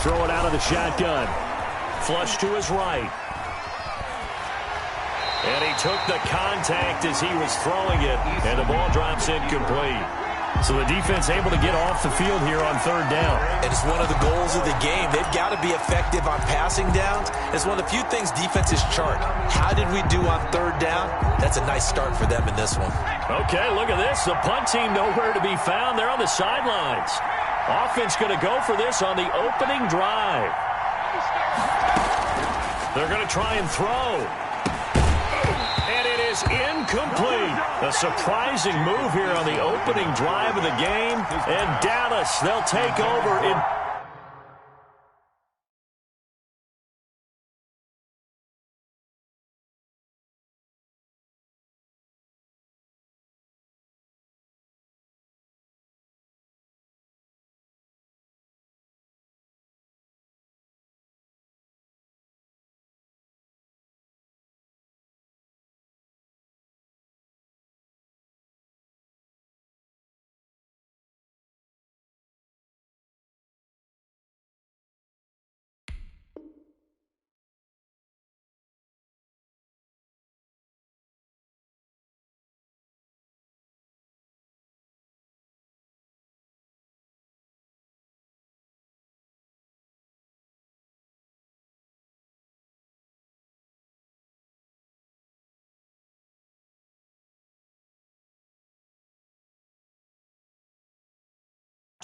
throw it out of the shotgun. Flush to his right. And he took the contact as he was throwing it, and the ball drops incomplete. So the defense able to get off the field here on third down. And it's one of the goals of the game. They've got to be effective on passing downs. It's one of the few things defenses chart. How did we do on third down? That's a nice start for them in this one. Okay, look at this. The punt team nowhere to be found. They're on the sidelines. Offense going to go for this on the opening drive. They're going to try and throw. And it is incomplete. A surprising move here on the opening drive of the game. And Dallas, they'll take over in...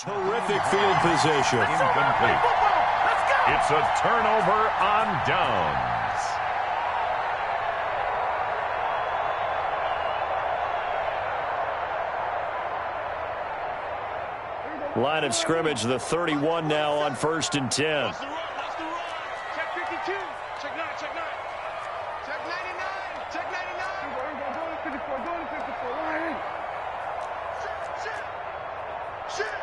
Terrific field position. Incomplete. It's a turnover on downs. Line of scrimmage, the 31 now on 1st and 10. Check 52. Check 9. Check 9. Check 99. Check 99. Go to 54. Go to 54. Line in. Shit.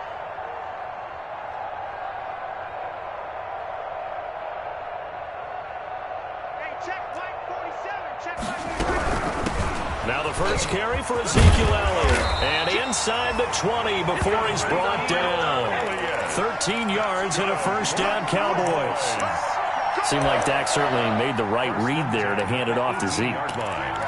Now the first carry for Ezekiel Elliott. And inside the 20 before he's brought down. 13 yards and a first down, Cowboys. Seemed like Dak certainly made the right read there to hand it off to Zeke.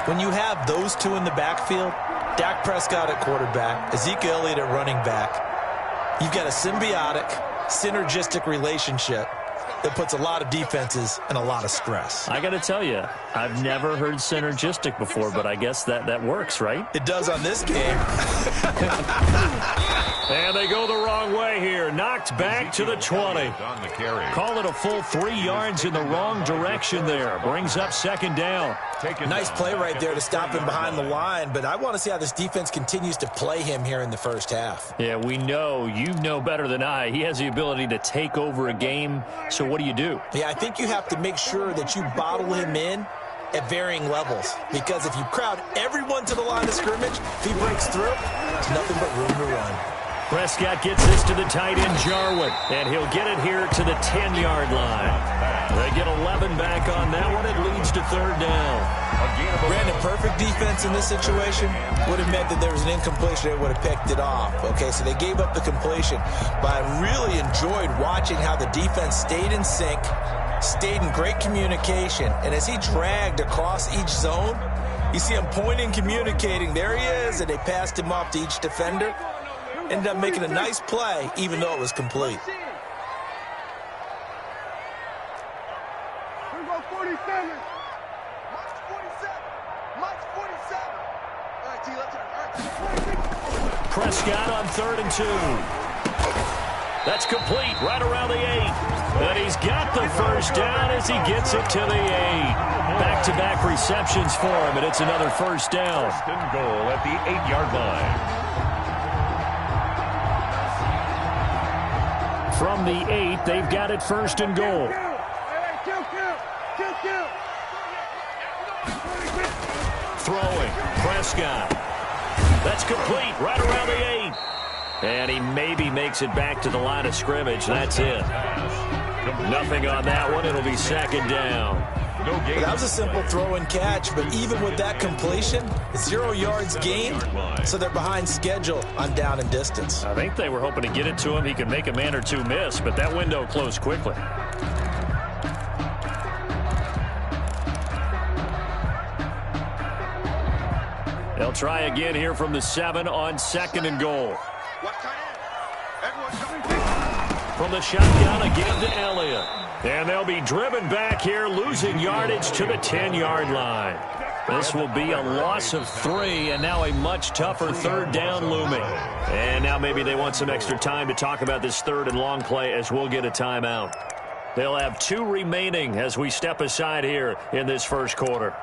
When you have those two in the backfield, Dak Prescott at quarterback, Ezekiel Elliott at running back, you've got a symbiotic, synergistic relationship that puts a lot of defenses in a lot of stress. I got to tell you, I've never heard synergistic before, but I guess that works, right? It does on this game. And they go the wrong way here. Knocked back to the 20. Call it a full 3 yards in the wrong direction there. Brings up second down. Nice play right there to stop him behind the line, but I want to see how this defense continues to play him here in the first half. Yeah, we know, you know better than I, he has the ability to take over a game. So what do you do? Yeah, I think you have to make sure that you bottle him in at varying levels, because if you crowd everyone to the line of scrimmage, if he breaks through, it's nothing but room to run. Prescott gets this to the tight end, Jarwin, and he'll get it here to the 10-yard line. They get 11 back on that one. It leads to third down. Brandon, perfect defense in this situation would have meant that there was an incompletion. They would have picked it off. Okay, so they gave up the completion. But I really enjoyed watching how the defense stayed in sync, stayed in great communication, and as he dragged across each zone, you see him pointing, communicating. There he is, and they passed him off to each defender. Ended up making a nice play, even though it was complete. Here we go, 47. March 47. March 47. All right, T, let's turn. All right, Prescott on 3rd and 2. That's complete right around the 8. And he's got the first down as he gets it to the 8. Back-to-back receptions for him, and it's another first down. First and goal at the 8-yard line. From the 8, they've got it first and goal. Throwing, Prescott. That's complete right around the 8. And he maybe makes it back to the line of scrimmage. That's it. Nothing on that one. It'll be second down. No gain. That was a simple throw and catch, but even with that completion, 0 yards gained, so they're behind schedule on down and distance. I think they were hoping to get it to him. He could make a man or two miss, but that window closed quickly. They'll try again here from the 7 on 2nd and goal. From the shotgun again to Elliott. And they'll be driven back here, losing yardage to the 10-yard line. This will be a loss of 3, and now a much tougher 3rd down looming. And now maybe they want some extra time to talk about this 3rd and long play as we'll get a timeout. They'll have 2 remaining as we step aside here in this first quarter.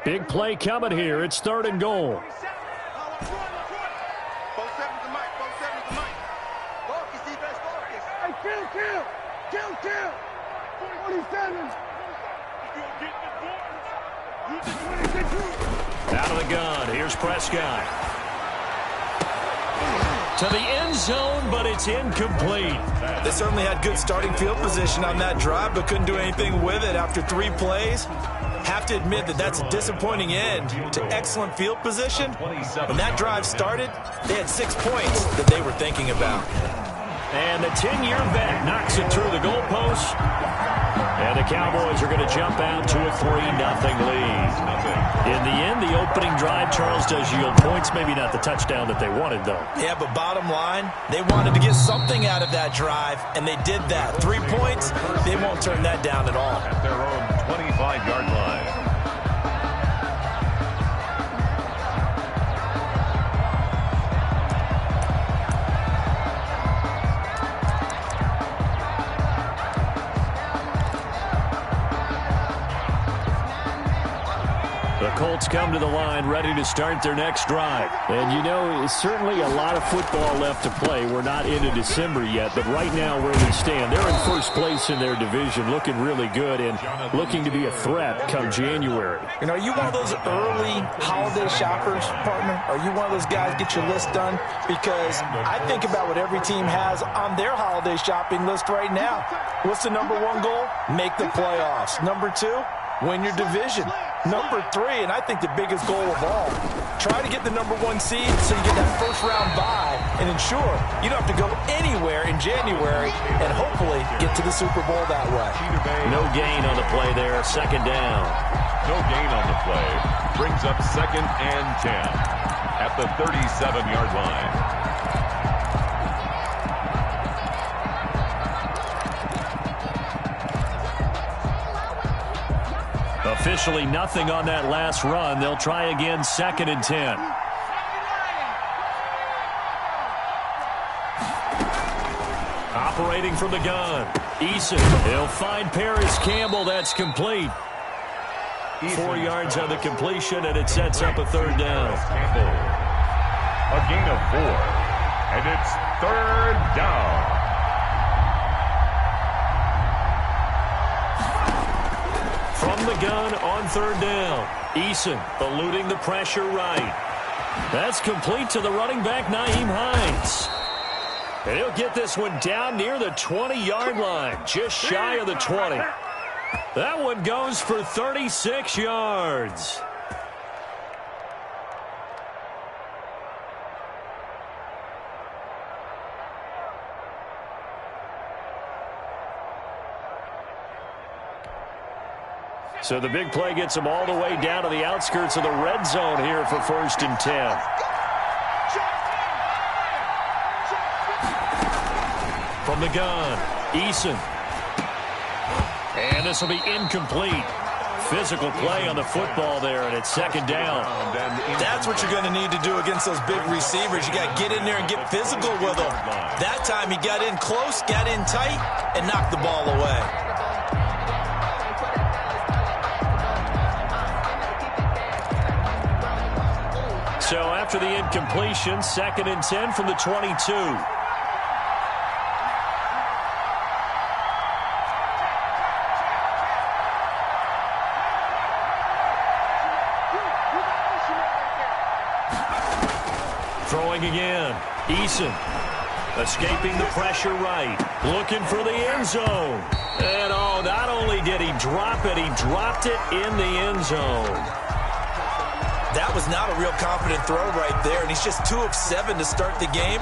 Big play coming here. It's 3rd and goal. Kill. 47. Out of the gun. Here's Prescott. To the end zone, but it's incomplete. They certainly had good starting field position on that drive, but couldn't do anything with it after 3 plays. Have to admit that that's a disappointing end to excellent field position. When that drive started, they had 6 points that they were thinking about. And the 10-year vet knocks it through the goalpost. And the Cowboys are going to jump out to a 3-0 lead. In the end, the opening drive, Charles, does yield points. Maybe not the touchdown that they wanted, though. Yeah, but bottom line, they wanted to get something out of that drive, and they did that. 3 points, they won't turn that down at all. At their own 25-yard line. Colts come to the line ready to start their next drive. And you know, it's certainly a lot of football left to play. We're not into December yet, but right now where we stand, they're in first place in their division, looking really good and looking to be a threat come January. And are you one of those early holiday shoppers, partner? Are you one of those guys get your list done? Because I think about what every team has on their holiday shopping list right now. What's the number 1 goal? Make the playoffs. Number 2, win your division. Number 3, and I think the biggest goal of all, try to get the number 1 seed so you get that first-round bye and ensure you don't have to go anywhere in January and hopefully get to the Super Bowl that way. No gain on the play there. 2nd down. No gain on the play. Brings up 2nd and 10 at the 37-yard line. Officially nothing on that last run. They'll try again 2nd and 10. Operating from the gun. Eason. He'll find Paris Campbell. That's complete. 4 yards on the completion, and it sets up a 3rd down. Campbell. A gain of 4. And it's 3rd down. From the gun on 3rd down. Eason eluding the pressure right. That's complete to the running back, Nyheim Hines. And he'll get this one down near the 20-yard line, just shy of the 20. That one goes for 36 yards. So the big play gets them all the way down to the outskirts of the red zone here for 1st and 10. From the gun, Eason. And this will be incomplete. Physical play on the football there, and it's 2nd down. That's what you're going to need to do against those big receivers. You got to get in there and get physical with them. That time he got in close, got in tight, and knocked the ball away. So after the incompletion, 2nd and 10 from the 22. Throwing again. Eason escaping the pressure right. Looking for the end zone. And oh, not only did he drop it, he dropped it in the end zone. That was not a real confident throw right there, and he's just 2 of 7 to start the game.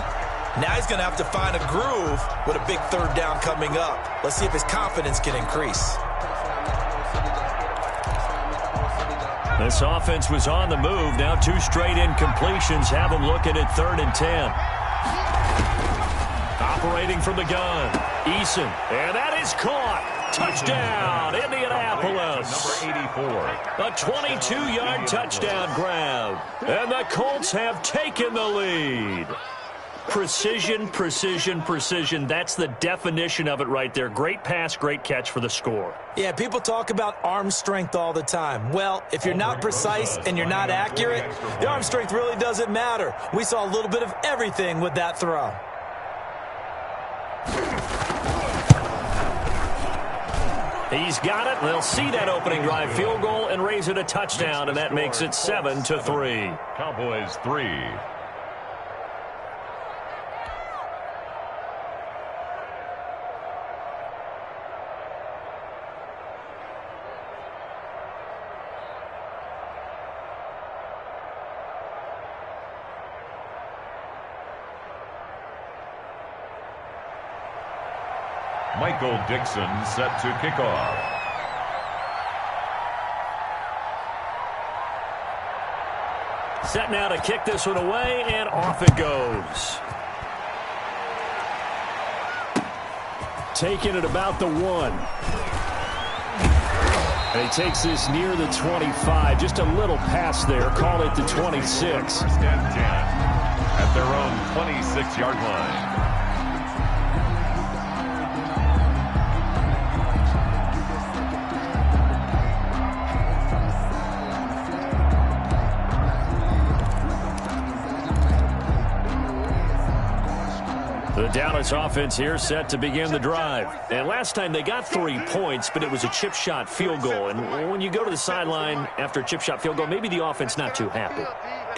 Now he's going to have to find a groove with a big 3rd down coming up. Let's see if his confidence can increase. This offense was on the move. Now 2 straight incompletions have them looking at 3rd and 10. Operating from the gun. Eason. And that is caught. Touchdown, Indianapolis. Number 84. A 22-yard touchdown grab. And the Colts have taken the lead. Precision, precision, precision. That's the definition of it right there. Great pass, great catch for the score. Yeah, people talk about arm strength all the time. Well, if you're not precise and you're not accurate, the arm strength really doesn't matter. We saw a little bit of everything with that throw. He's got it. They'll see that opening drive field goal and raise it a touchdown, and that makes it 7-3. Cowboys 3. Michael Dixon set to kick off. Set now to kick this one away, and off it goes. Taking it about the 1. And he takes this near the 25. Just a little pass there. Call it the 26. 1st and 10 at their own 26-yard line. The Dallas offense here set to begin the drive. And last time they got 3 points, but it was a chip shot field goal. And when you go to the sideline after a chip shot field goal, maybe the offense not too happy.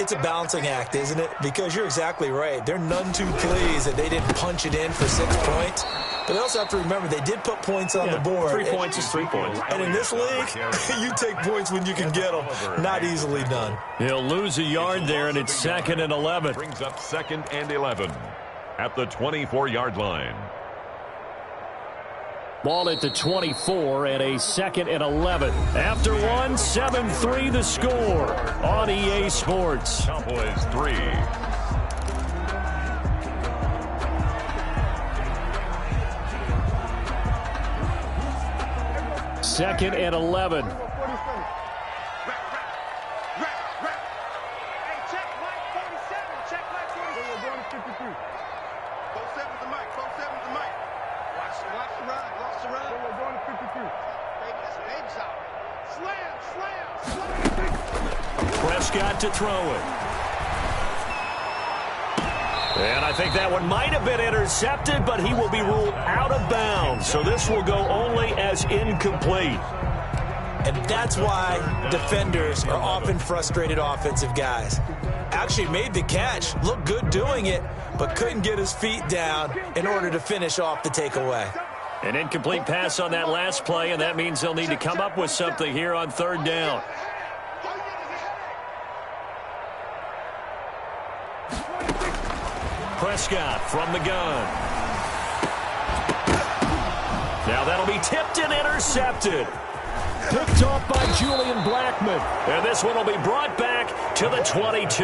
It's a balancing act, isn't it? Because you're exactly right. They're none too pleased that they didn't punch it in for 6 points. But they also have to remember they did put points on the board. 3 points is 3 points. And in this league, you take points when you can get them. Not easily done. He'll lose a yard there, and it's 2nd and 11. Brings up 2nd and 11 at the 24-yard line. Ball at the 24 and a 2nd and 11. After 1, 7-3 the score on EA Sports. Cowboys 3. 2nd and 11. Prescott to throw it. And I think that one might have been intercepted, but he will be ruled out of bounds. So this will go only as incomplete. And that's why defenders are often frustrated offensive guys. Actually made the catch, looked good doing it, but couldn't get his feet down in order to finish off the takeaway. An incomplete pass on that last play, and that means they'll need to come up with something here on 3rd down. Prescott from the gun. Now that'll be tipped and intercepted. Picked off by Julian Blackmon. And this one will be brought back to the 22.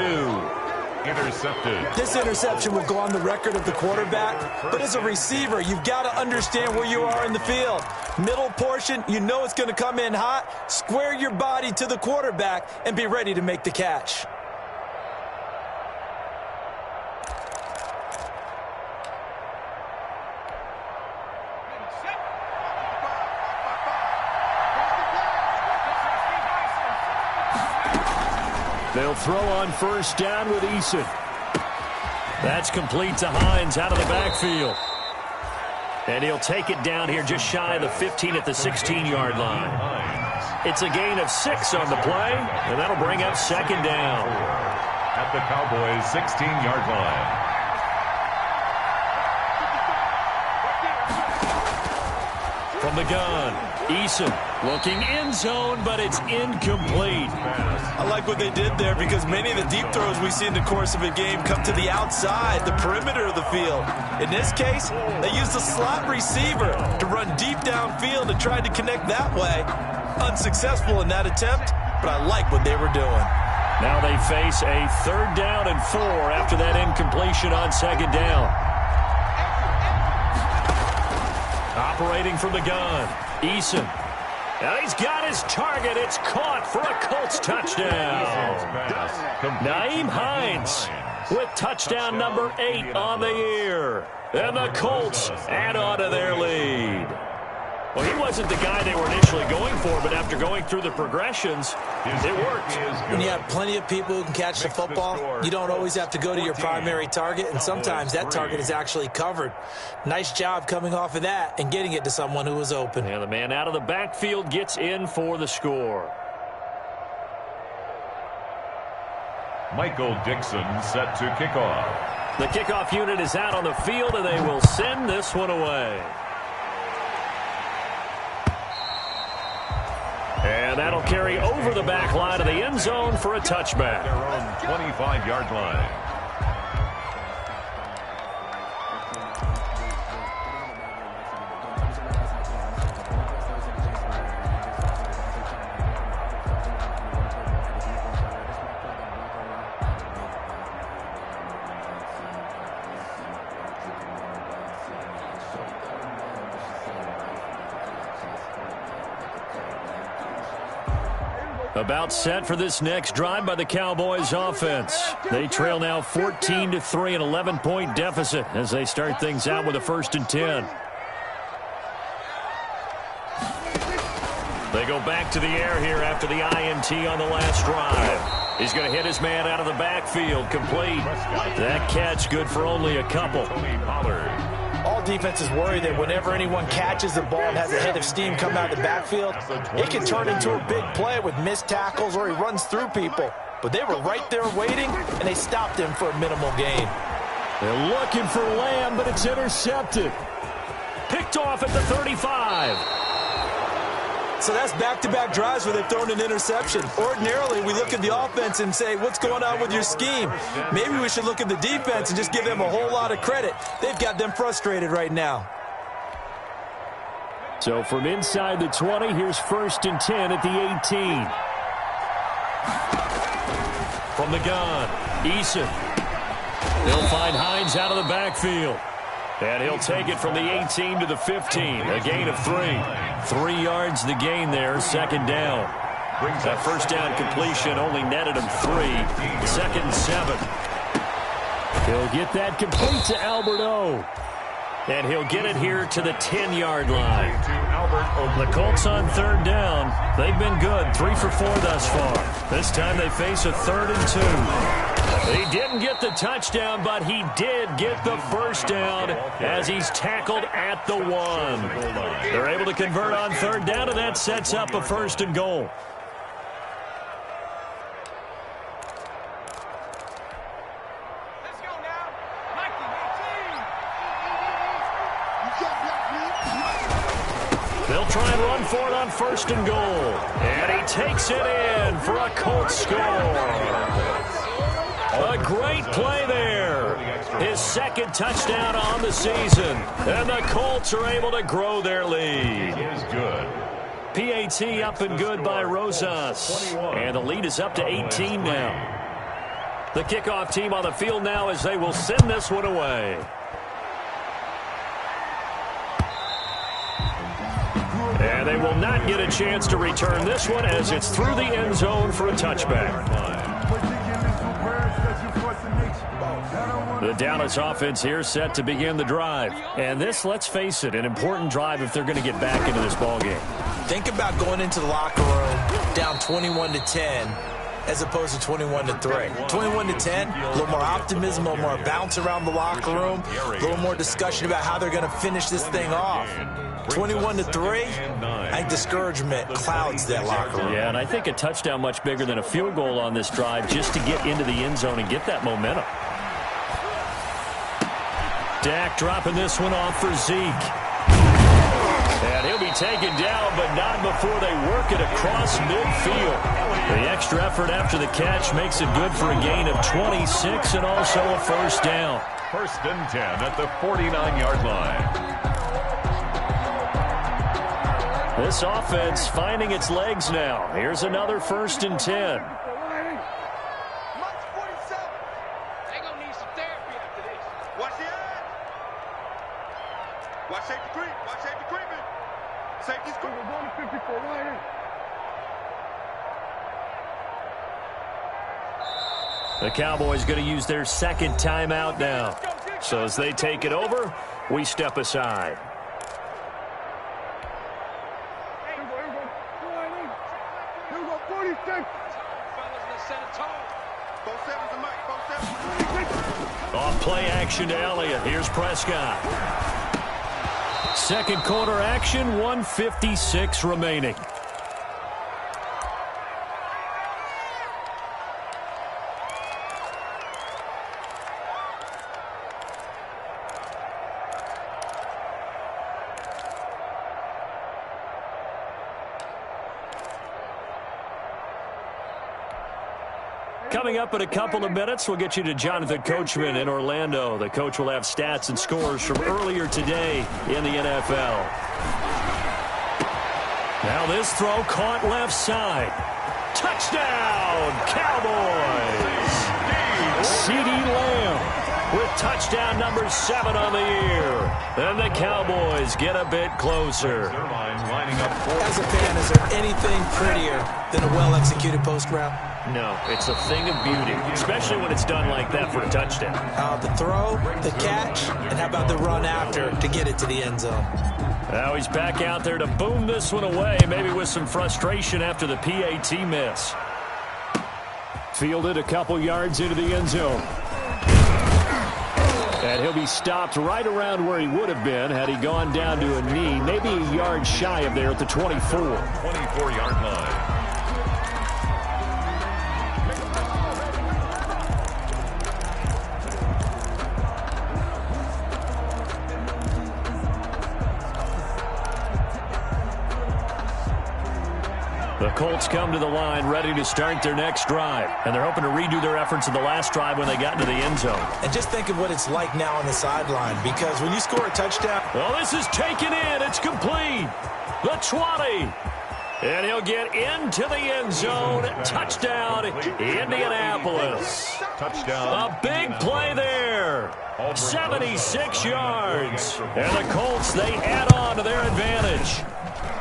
Intercepted. This interception will go on the record of the quarterback, but as a receiver, you've got to understand where you are in the field. Middle portion, you know it's going to come in hot. Square your body to the quarterback and be ready to make the catch. They'll throw on first down with Eason. That's complete to Hines out of the backfield. And he'll take it down here just shy of the 15 at the 16-yard line. It's a gain of 6 on the play, and that'll bring up second down. At the Cowboys' 16-yard line. From the gun, Eason looking end zone, but it's incomplete. I like what they did there because many of the deep throws we see in the course of a game come to the outside, the perimeter of the field. In this case, they used a slot receiver to run deep downfield and tried to connect that way. Unsuccessful in that attempt, but I like what they were doing. Now they face a 3rd down and 4 after that incompletion on second down. Operating from the gun, Eason. Now he's got his target. It's caught for a Colts touchdown. Nyheim Hines with touchdown number 8 on the year. And the Colts add on to their lead. Well, he wasn't the guy they were initially going for, but after going through the progressions, it worked. When you have plenty of people who can catch the football, you don't always have to go to your primary target, and sometimes that target is actually covered. Nice job coming off of that and getting it to someone who was open. And the man out of the backfield gets in for the score. Michael Dixon set to kickoff. The kickoff unit is out on the field, and they will send this one away. And that'll carry over the back line of the end zone for a touchback. Their own 25-yard line. About set for this next drive by the Cowboys offense. They trail now 14-3, an 11-point deficit as they start things out with a 1st and 10. They go back to the air here after the INT on the last drive. He's going to hit his man out of the backfield, complete. That catch good for only a couple. All defenses worry that whenever anyone catches the ball and has a head of steam come out of the backfield, it can turn into a big play with missed tackles or he runs through people. But they were right there waiting, and they stopped him for a minimal gain. They're looking for Lamb, but it's intercepted. Picked off at the 35. So that's back-to-back drives where they've thrown an interception. Ordinarily, we look at the offense and say, what's going on with your scheme? Maybe we should look at the defense and just give them a whole lot of credit. They've got them frustrated right now. So from inside the 20, here's 1st and 10 at the 18. From the gun, Eason. They'll find Hines out of the backfield. And he'll take it from the 18 to the 15. A gain of 3. 3 yards the gain there, second down. That first down completion only netted him 3. 2nd and 7. He'll get that complete to Albert O. And he'll get it here to the 10-yard line. The Colts on 3rd down. They've been good, 3 for 4 thus far. This time they face a 3rd and 2. He didn't get the touchdown, but he did get the first down as he's tackled at the 1. They're able to convert on 3rd down, and that sets up a 1st and goal. They'll try and run for it on 1st and goal. And he takes it in for a Colts score. A great play there. His 2nd touchdown on the season. And the Colts are able to grow their lead. Is good. PAT up and good by Rosas. And the lead is up to 18 now. The kickoff team on the field now as they will send this one away. And they will not get a chance to return this one as it's through the end zone for a touchback. The Dallas offense here set to begin the drive. And this, let's face it, an important drive if they're going to get back into this ballgame. Think about going into the locker room down 21-10. as opposed to 21-3. 21-10, a little more optimism, a little more bounce around the locker room, a little more discussion about how they're going to finish this thing off. 21-3, I think discouragement clouds that locker room. Yeah, and I think a touchdown much bigger than a field goal on this drive just to get into the end zone and get that momentum. Dak dropping this one off for Zeke. And he'll be taken down, but not before they work it across midfield. The extra effort after the catch makes it good for a gain of 26 and also a first down. First and 10 at the 49-yard line. This offense finding its legs now. Here's another first and 10. Watch safety creep. Watch safety creeping. Safety's creeping. We're going to 54 right here. The Cowboys going to use their second timeout now. So as they take it over, we step aside. Here we go. 46. Off play action to Elliott. Here's Prescott. Second quarter action, 1:56 remaining. Coming up in a couple of minutes, we'll get you to Jonathan Coachman in Orlando. The coach will have stats and scores from earlier today in the NFL. Now this throw caught left side. Touchdown, Cowboys! CeeDee Lamb with touchdown number 7 on the year. And the Cowboys get a bit closer. As a fan, is there anything prettier than a well-executed post route? No, it's a thing of beauty, especially when it's done like that for a touchdown. The throw, the catch, and how about the run after to get it to the end zone? Now he's back out there to boom this one away, maybe with some frustration after the PAT miss. Fielded a couple yards into the end zone. And he'll be stopped right around where he would have been had he gone down to a knee, maybe a yard shy of there at the 24. 24-yard line. The Colts come to the line ready to start their next drive. And they're hoping to redo their efforts in the last drive when they got into the end zone. And just think of what it's like now on the sideline, because when you score a touchdown... Well, this is taken in. It's complete. The 20. And he'll get into the end zone. Touchdown, Indianapolis. Touchdown. A big play there. 76 yards. And the Colts, they add on to their advantage.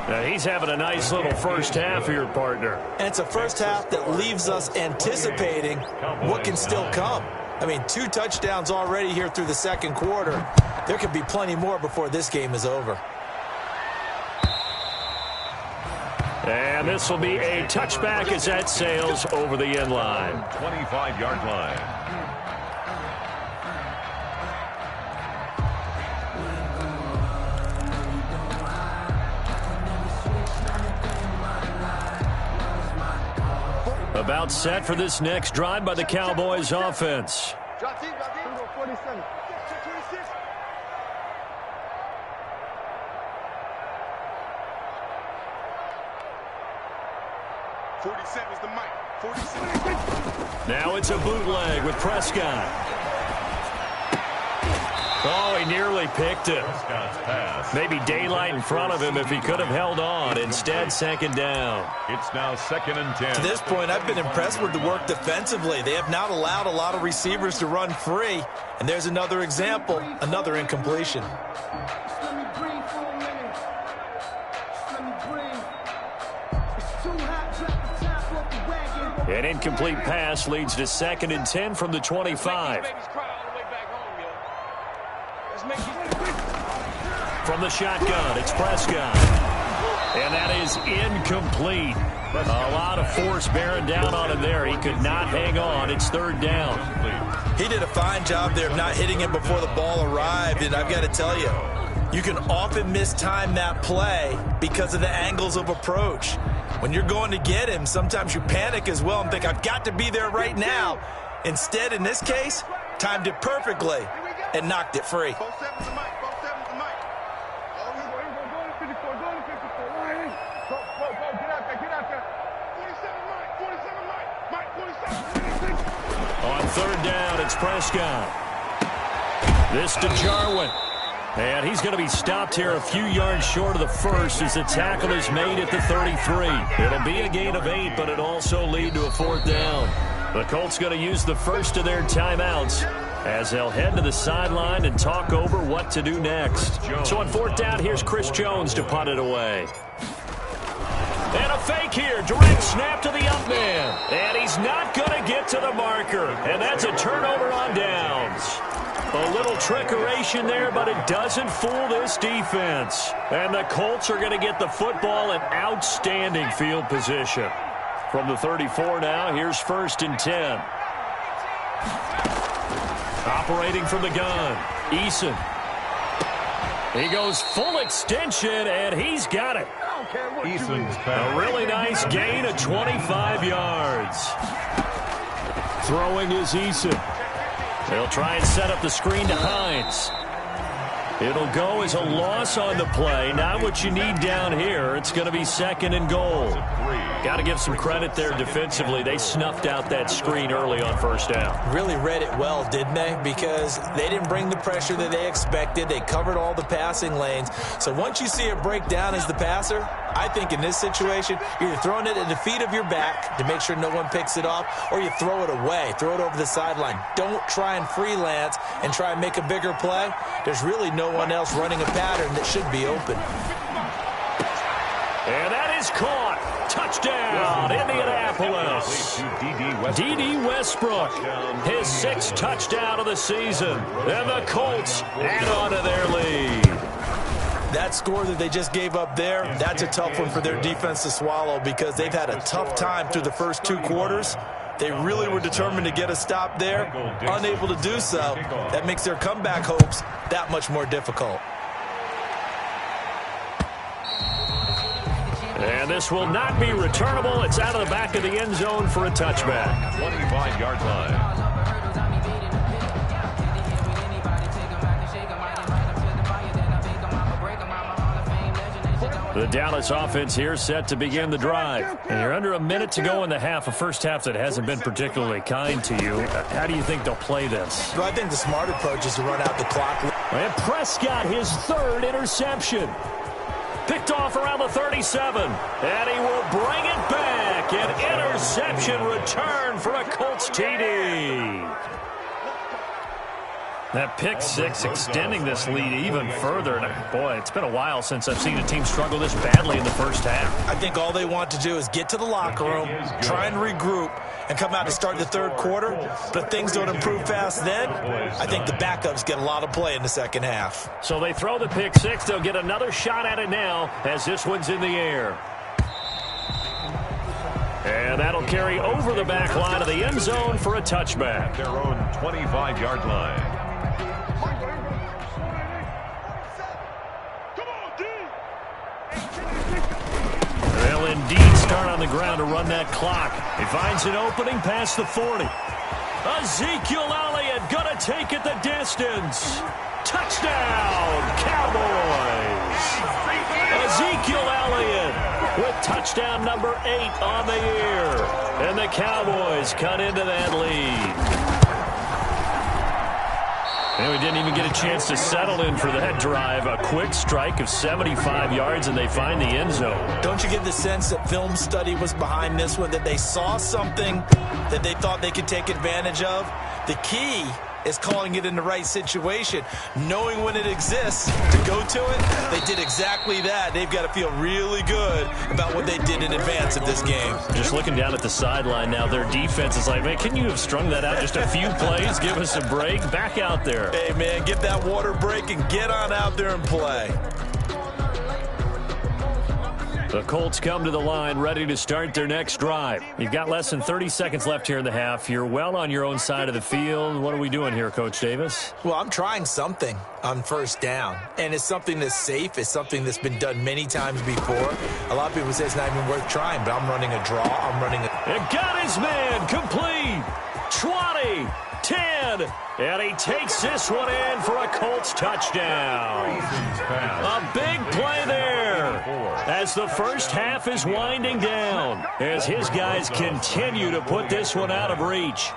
Now, he's having a nice little first half here, partner. And it's a first half that leaves us anticipating what can still come. I mean, 2 touchdowns already here through the second quarter. There could be plenty more before this game is over. And this will be a touchback as that sails over the end line. 25-yard line. About set for this next drive by the Cowboys offense. Drop team. 47. 26. is the mic. 47. Now it's a bootleg with Prescott. Oh, he nearly picked it. Maybe daylight in front of him if he could have held on. Instead, second down. It's now 2nd and 10. To this point, I've been impressed with the work defensively. They have not allowed a lot of receivers to run free. And there's another example, another incompletion. Let me breathe for a minute. Let me breathe. It's too hot, drop the top off the wagon. An incomplete pass leads to 2nd and 10 from the 25. From the shotgun, it's Prescott. And that is incomplete. A lot of force bearing down on him there. He could not hang on. It's third down. He did a fine job there of not hitting him before the ball arrived, and I've got to tell you, you can often mistime that play because of the angles of approach. When you're going to get him, sometimes you panic as well and think, I've got to be there right now. Instead, in this case, timed it perfectly and knocked it free. On third down, it's Prescott. This to Jarwin. And he's going to be stopped here a few yards short of the first as the tackle is made at the 33. It'll be a gain of 8, but it'll also lead to a fourth down. The Colts going to use the first of their timeouts as they'll head to the sideline and talk over what to do next. So on fourth down, here's Chris Jones to punt it away. And a fake here. Direct snap to the up man. And he's not going to get to the marker. And that's a turnover on downs. A little trickeration there, but it doesn't fool this defense. And the Colts are going to get the football in outstanding field position. From the 34 now, here's first and 10. Operating from the gun, Eason. He goes full extension, and he's got it. Eason's A really nice gain of 25 yards. Throwing is Eason. They'll try and set up the screen to Hines. It'll go as a loss on the play. Not what you need down here. It's going to be second and goal. Got to give some credit there defensively. They snuffed out that screen early on first down. Really read it well, didn't they? Because they didn't bring the pressure that they expected. They covered all the passing lanes. So once you see it break down as the passer, I think in this situation, you're either throwing it at the feet of your back to make sure no one picks it off, or you throw it away, throw it over the sideline. Don't try and freelance and try and make a bigger play. There's really no one else running a pattern that should be open. And that is caught. Touchdown, Indianapolis. D.D. Westbrook, his 6th touchdown of the season. And the Colts add on to their lead. That score that they just gave up there, that's a tough one for their defense to swallow because they've had a tough time through the first 2 quarters. They really were determined to get a stop there, unable to do so. That makes their comeback hopes that much more difficult. And this will not be returnable. It's out of the back of the end zone for a touchback. 25-yard line. The Dallas offense here set to begin the drive. And you're under a minute to go in the half, a first half that hasn't been particularly kind to you. How do you think they'll play this? Well, I think the smart approach is to run out the clock. And Prescott, his 3rd interception. Picked off around the 37. And he will bring it back. An interception return for a Colts TD. That pick 6 extending this lead even further. And boy, it's been a while since I've seen a team struggle this badly in the first half. I think all they want to do is get to the locker room, try and regroup, and come out to start the 3rd quarter. But if things don't improve fast then, I think the backups get a lot of play in the second half. So they throw the pick 6. They'll get another shot at it now as this one's in the air. And that'll carry over the back line of the end zone for a touchback. Their own 25-yard line. They'll indeed start on the ground to run that clock. He finds an opening past the 40. Ezekiel Elliott gonna take it the distance. Touchdown, Cowboys! Ezekiel Elliott with touchdown number 8 on the year. And the Cowboys cut into that lead. And we didn't even get a chance to settle in for that drive. A quick strike of 75 yards, and they find the end zone. Don't you get the sense that film study was behind this one, that they saw something that they thought they could take advantage of? The key is calling it in the right situation, knowing when it exists to go to it. They did exactly that. They've got to feel really good about what they did in advance of this game. Just looking down at the sideline now, their defense is like, man, can you have strung that out just a few plays? Give us a break. Back out there. Hey, man, get that water break and get on out there and play. The Colts come to the line ready to start their next drive. You've got less than 30 seconds left here in the half. You're well on your own side of the field. What are we doing here, Coach Davis? Well, I'm trying something on first down, and it's something that's safe. It's something that's been done many times before. A lot of people say it's not even worth trying, but I'm running a draw. I'm running a... It got his man complete. 20, 10, and he takes this one in for a Colts touchdown. A big play there as the first half is winding down, as his guys continue to put this one out of reach.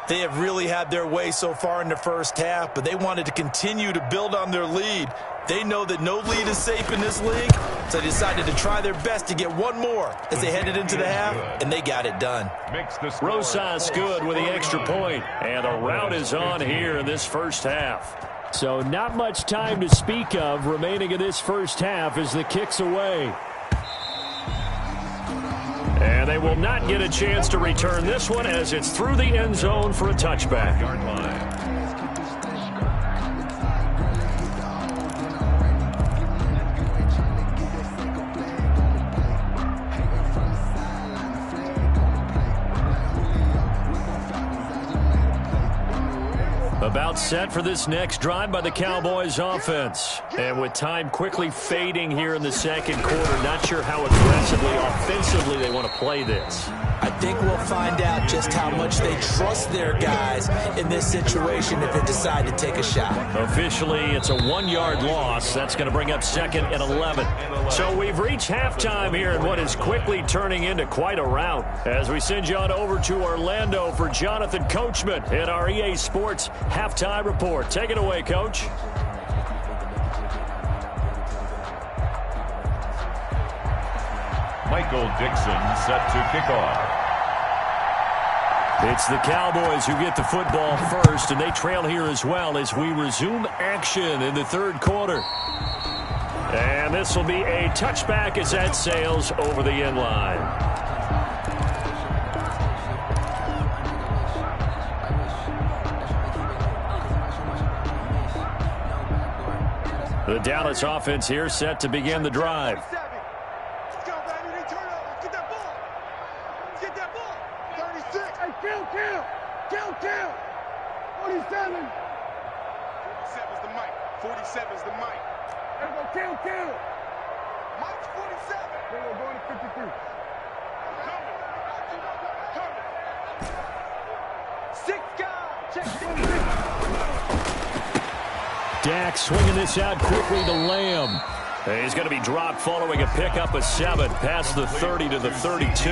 They have really had their way so far in the first half, but they wanted to continue to build on their lead. They know that no lead is safe in this league, so they decided to try their best to get one more as they headed into the half, and they got it done. Rosas good with the extra point, and the rout is on here in this first half. So not much time to speak of remaining in this first half as the kick's away. And they will not get a chance to return this one as it's through the end zone for a touchback. Yard line. About set for this next drive by the Cowboys offense. And with time quickly fading here in the second quarter, not sure how aggressively, offensively they want to play this. I think we'll find out just how much they trust their guys in this situation if they decide to take a shot. Officially, it's a 1-yard loss. That's going to bring up 2nd and 11. So we've reached halftime here in what is quickly turning into quite a rout. As we send you on over to Orlando for Jonathan Coachman in our EA Sports Halftime Report. Take it away, Coach. Michael Dixon set to kick off. It's the Cowboys who get the football first, and they trail here as well as we resume action in the third quarter. And this will be a touchback as that sails over the end line. The Dallas offense here set to begin the drive. Count. 47. 47's the mic. 47's the mic. There we go, count. Mike's 47. There we go, going to 53. Coming. 6 guys. Check. Dak swinging this out quickly to Lamb. He's going to be dropped following a pickup of 7 past the 30 to the 32.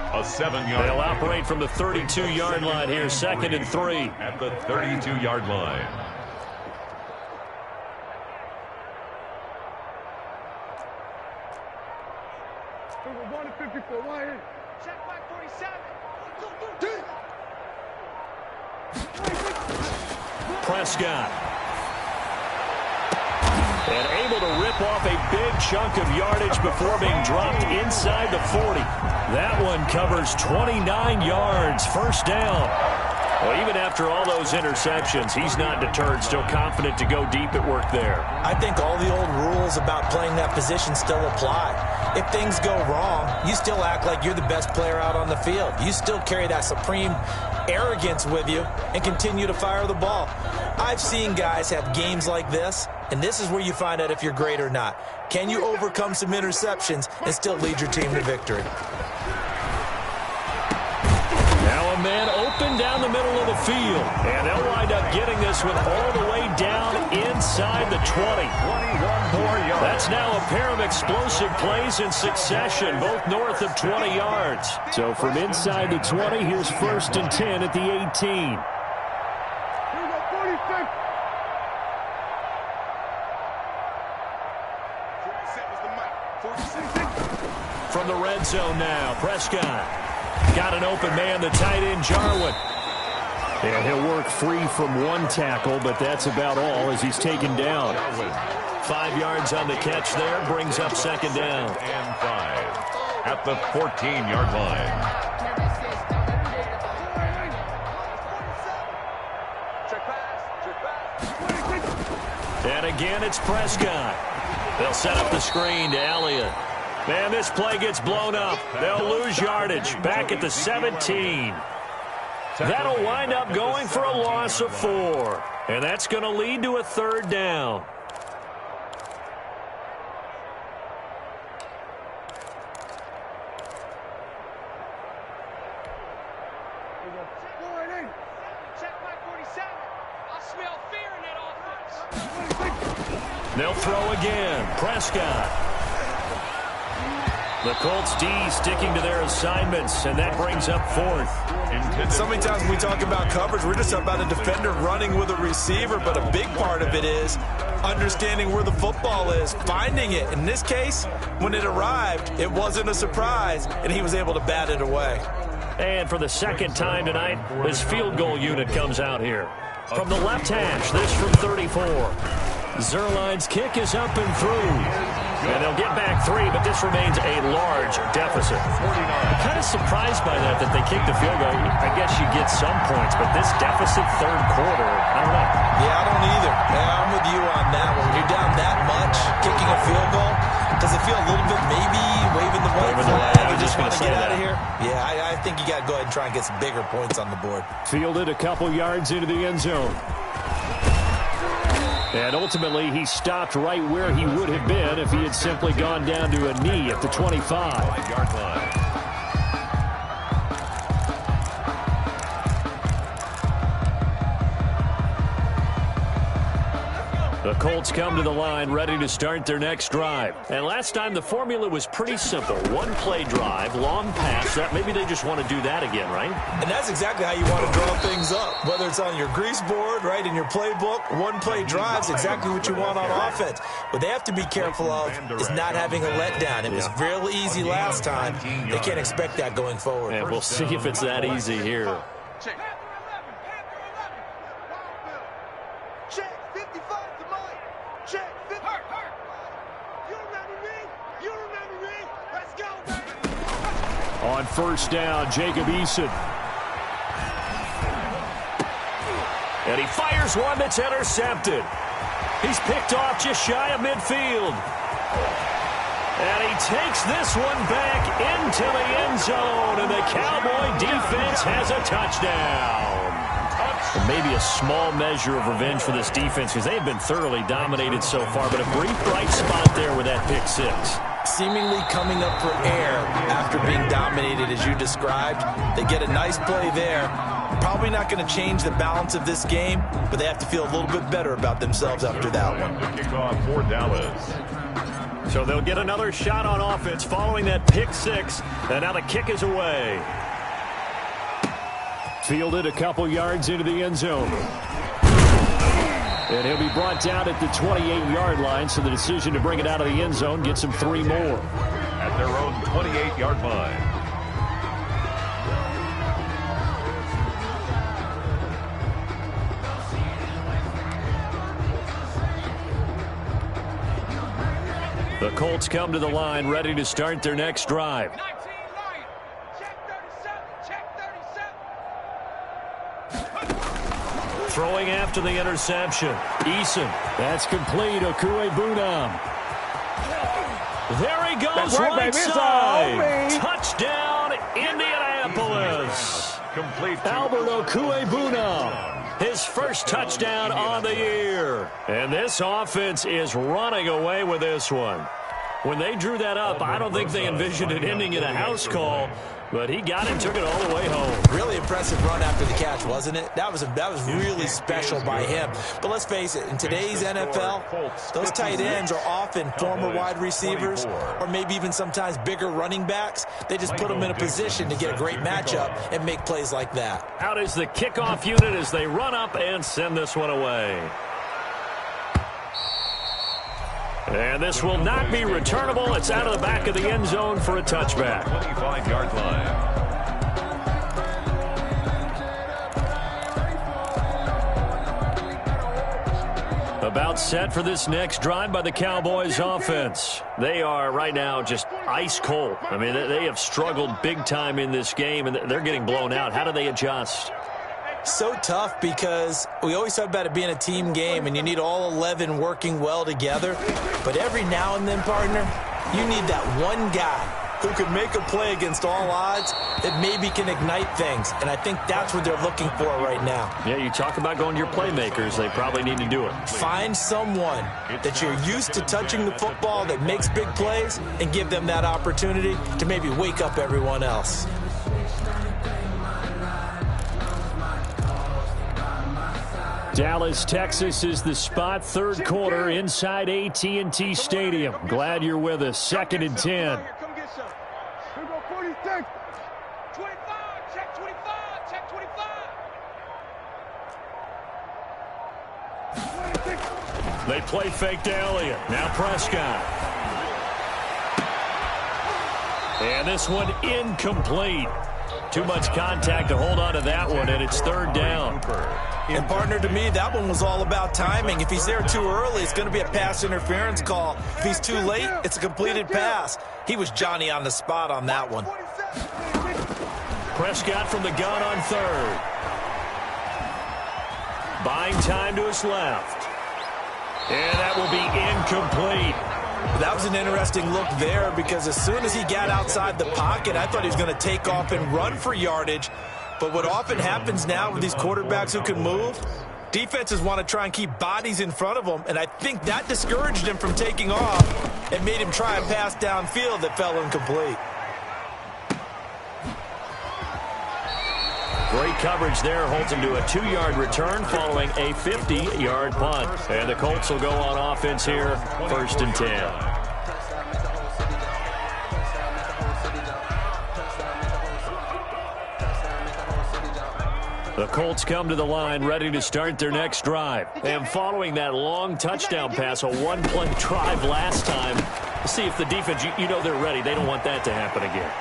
A 7-yard. They'll operate from the 32-yard line here, 2nd and 3. At the 32-yard line. We're going to 54. Why here? Check back 47. Prescott. And able to rip off a big chunk of yardage before being dropped inside the 40. That one covers 29 yards, first down. Well, even after all those interceptions, he's not deterred, still confident to go deep at work there. I think all the old rules about playing that position still apply. If things go wrong, you still act like you're the best player out on the field. You still carry that supreme arrogance with you and continue to fire the ball. I've seen guys have games like this, and this is where you find out if you're great or not. Can you overcome some interceptions and still lead your team to victory? Now a man open down the middle of the field, and they'll wind up getting this one all the way down inside the 20. 21 more yards. That's now a pair of explosive plays in succession, both north of 20 yards. So from inside the 20, here's 1st and 10 at the 18. From the red zone now, Prescott. Got an open man, the tight end, Jarwin. And he'll work free from one tackle, but that's about all as he's taken down. 5 yards on the catch there, brings up 2nd down. And 5 at the 14-yard line. And again, it's Prescott. They'll set up the screen to Elliott. Man, this play gets blown up. They'll lose yardage back at the 17. That'll wind up going for a loss of 4. And that's going to lead to a 3rd down. They'll throw again. Prescott. The Colts D sticking to their assignments, and that brings up 4th. So many times when we talk about coverage, we're just about a defender running with a receiver, but a big part of it is understanding where the football is, finding it. In this case, when it arrived, it wasn't a surprise, and he was able to bat it away. And for the 2nd time tonight, this field goal unit comes out here. From the left hash, this from 34. Zerline's kick is up and through. And they'll get back 3, but this remains a large deficit. Kind of surprised by that they kicked the field goal. I guess you get some points, but this deficit 3rd quarter, I don't know. Yeah, I don't either. Yeah, I'm with you on that one. When you're down that much, kicking a field goal, does it feel a little bit maybe waving the white flag? I was just going to say out that. Of here? Yeah, I think you got to go ahead and try and get some bigger points on the board. Fielded a couple yards into the end zone. And ultimately, he stopped right where he would have been if he had simply gone down to a knee at the 25-yard line. The Colts come to the line ready to start their next drive. And last time the formula was pretty simple. One-play drive, long pass. That maybe they just want to do that again, right? And that's exactly how you want to draw things up. Whether it's on your grease board, right, in your playbook, one-play drive's exactly what you want on offense. What they have to be careful of is not having a letdown. It was real easy last time. They can't expect that going forward. And we'll see if it's that easy here. Check. Check. 55 to Mike. Check. 50. You remember me? You remember me? Let's go, baby. On 1st down, Jacob Eason. And he fires one that's intercepted. He's picked off just shy of midfield. And he takes this one back into the end zone, and the Cowboy defense has a touchdown. Maybe a small measure of revenge for this defense because they have been thoroughly dominated so far, but a brief bright spot there with that pick 6. Seemingly coming up for air after being dominated as you described. They get a nice play there. Probably not going to change the balance of this game, but they have to feel a little bit better about themselves after that one. Kickoff for Dallas. So they'll get another shot on offense following that pick 6, and now the kick is away. Fielded a couple yards into the end zone. And he'll be brought down at the 28-yard line, so the decision to bring it out of the end zone gets him 3 more. At their own 28-yard line. The Colts come to the line ready to start their next drive. Throwing after the interception. Eason. That's complete. Okuebunam. There he goes, right side. Touchdown, Indianapolis. Complete. Albert Okuebunam. His first touchdown on the year. And this offense is running away with this one. When they drew that up, I don't think they envisioned it ending in a house call. But he got it, took it all the way home. Really impressive run after the catch, wasn't it? That was really special by him. But let's face it, in today's NFL, those tight ends are often former wide receivers or maybe even sometimes bigger running backs. They just put them in a position to get a great matchup and make plays like that. Out is the kickoff unit as they run up and send this one away. And this will not be returnable. It's out of the back of the end zone for a touchback. 25-yard line. About set for this next drive by the Cowboys offense. They are right now just ice cold. I mean, they have struggled big time in this game, and they're getting blown out. How do they adjust? So tough because we always talk about it being a team game and you need all 11 working well together. But every now and then, partner, you need that one guy who can make a play against all odds that maybe can ignite things. And I think that's what they're looking for right now. Yeah, you talk about going to your playmakers. They probably need to do it. Find someone that you're used to touching the football that makes big plays and give them that opportunity to maybe wake up everyone else. Dallas, Texas is the spot. Third quarter inside AT&T Stadium. Glad you're with us. 2nd and 10. Here we go, 46. 25, check 25, check 25. They play fake to Elliott. Now Prescott. And this one incomplete. Too much contact to hold on to that one, and it's 3rd down. And, partner, to me, that one was all about timing. If he's there too early, it's going to be a pass interference call. If he's too late, it's a completed pass. He was Johnny on the spot on that one. Prescott from the gun on 3rd. Buying time to his left. And that will be incomplete. That was an interesting look there because as soon as he got outside the pocket, I thought he was going to take off and run for yardage. But what often happens now with these quarterbacks who can move, defenses want to try and keep bodies in front of them, and I think that discouraged him from taking off and made him try a pass downfield that fell incomplete. Great coverage there, holds him to a 2-yard return following a 50-yard punt. And the Colts will go on offense here, 1st and 10. The Colts come to the line ready to start their next drive. And following that long touchdown pass, a one-play drive last time, see if the defense, you know they're ready. They don't want that to happen again.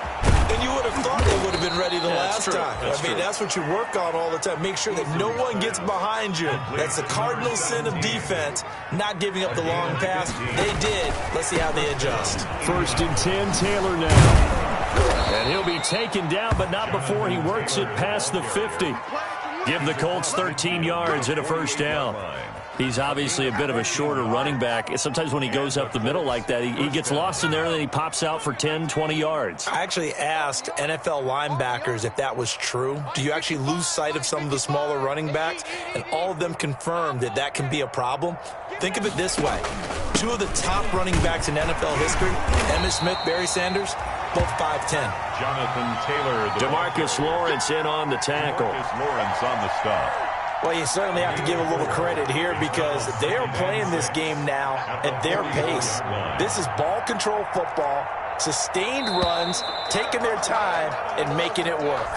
And you would have thought they would have been ready the last time. That's what you work on all the time. Make sure that no one gets behind you. That's the cardinal sin of defense, not giving up the long pass. They did. Let's see how they adjust. 1st and 10, Taylor now. And he'll be taken down, but not before he works it past the 50. Give the Colts 13 yards and a 1st down. He's obviously a bit of a shorter running back. Sometimes when he goes up the middle like that, he gets lost in there, and then he pops out for 10, 20 yards. I actually asked NFL linebackers if that was true. Do you actually lose sight of some of the smaller running backs? And all of them confirmed that that can be a problem. Think of it this way. 2 of the top running backs in NFL history, Emmitt Smith, Barry Sanders, both 5'10". Jonathan Taylor. DeMarcus Lawrence in on the tackle. DeMarcus Lawrence on the stop. Well, you certainly have to give a little credit here because they are playing this game now at their pace. This is ball control football, sustained runs, taking their time, and making it work.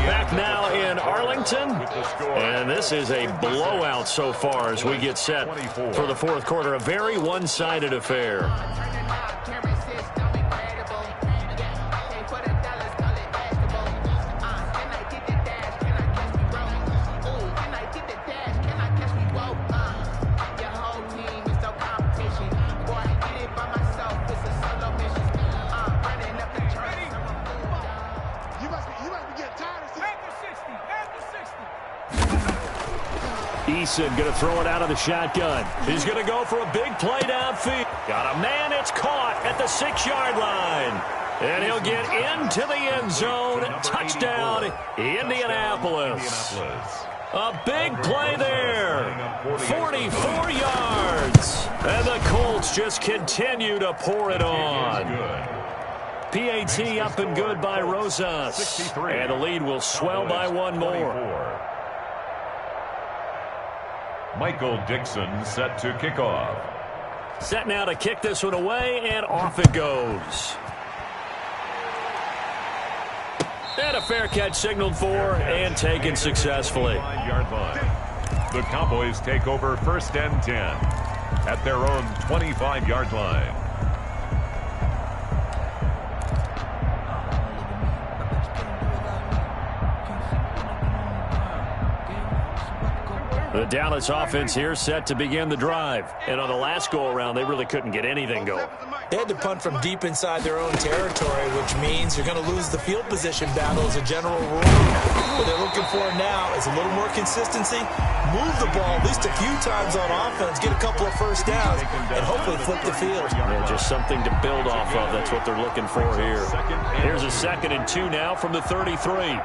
Back now in Arlington, and this is a blowout so far as we get set for the 4th quarter. A very one-sided affair. Eason going to throw it out of the shotgun. He's going to go for a big play downfield. Got a man. It's caught at the 6-yard line. And he'll get into the end zone. Touchdown, Indianapolis. A big play there. 44 yards. And the Colts just continue to pour it on. PAT up and good by Rosas. And the lead will swell by 1 more. Michael Dixon set to kick off. Set now to kick this one away, and off it goes. And a fair catch signaled for and taken successfully. 5-yard line. The Cowboys take over 1st and 10 at their own 25-yard line. The Dallas offense here set to begin the drive. And on the last go-around, they really couldn't get anything going. They had to punt from deep inside their own territory, which means you're going to lose the field position battle as a general rule. What they're looking for now is a little more consistency, move the ball at least a few times on offense, get a couple of first downs, and hopefully flip the field. Yeah, just something to build off of. That's what they're looking for here. Here's a 2nd and 2 now from the 33.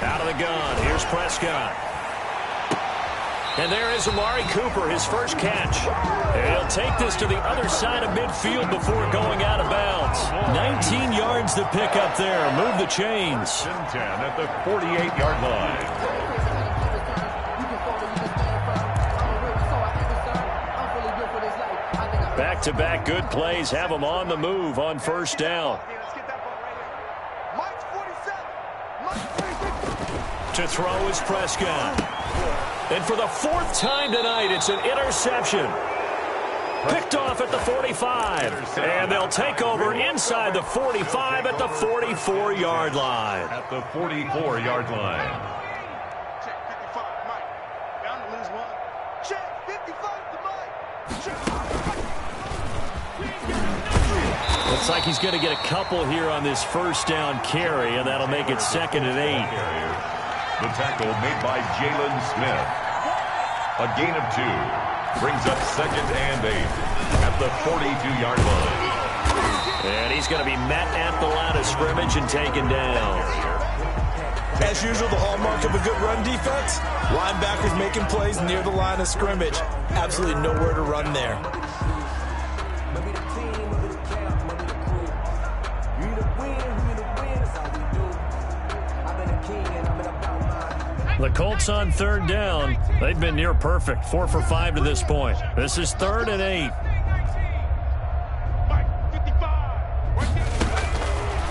Out of the gun. Here's Prescott. And there is Amari Cooper, his first catch. And he'll take this to the other side of midfield before going out of bounds. 19 yards to pick up there. Move the chains. 10 at the 48-yard line. Back-to-back good plays have them on the move on first down. To throw is Prescott. And for the 4th time tonight, it's an interception. Picked off at the 45. And they'll take over inside the 45 at the 44-yard line. At the 44-yard line. Check 55, Mike. Bound to lose one. Check 55 to Mike. Looks like he's going to get a couple here on this first down carry, and that'll make it 2nd and 8. The tackle made by Jalen Smith. A gain of 2. Brings up 2nd and 8 at the 42-yard line. And he's going to be met at the line of scrimmage and taken down. As usual, the hallmark of a good run defense, linebackers making plays near the line of scrimmage. Absolutely nowhere to run there. The Colts on 3rd down. They've been near perfect. 4 for 5 to this point. This is 3rd and 8.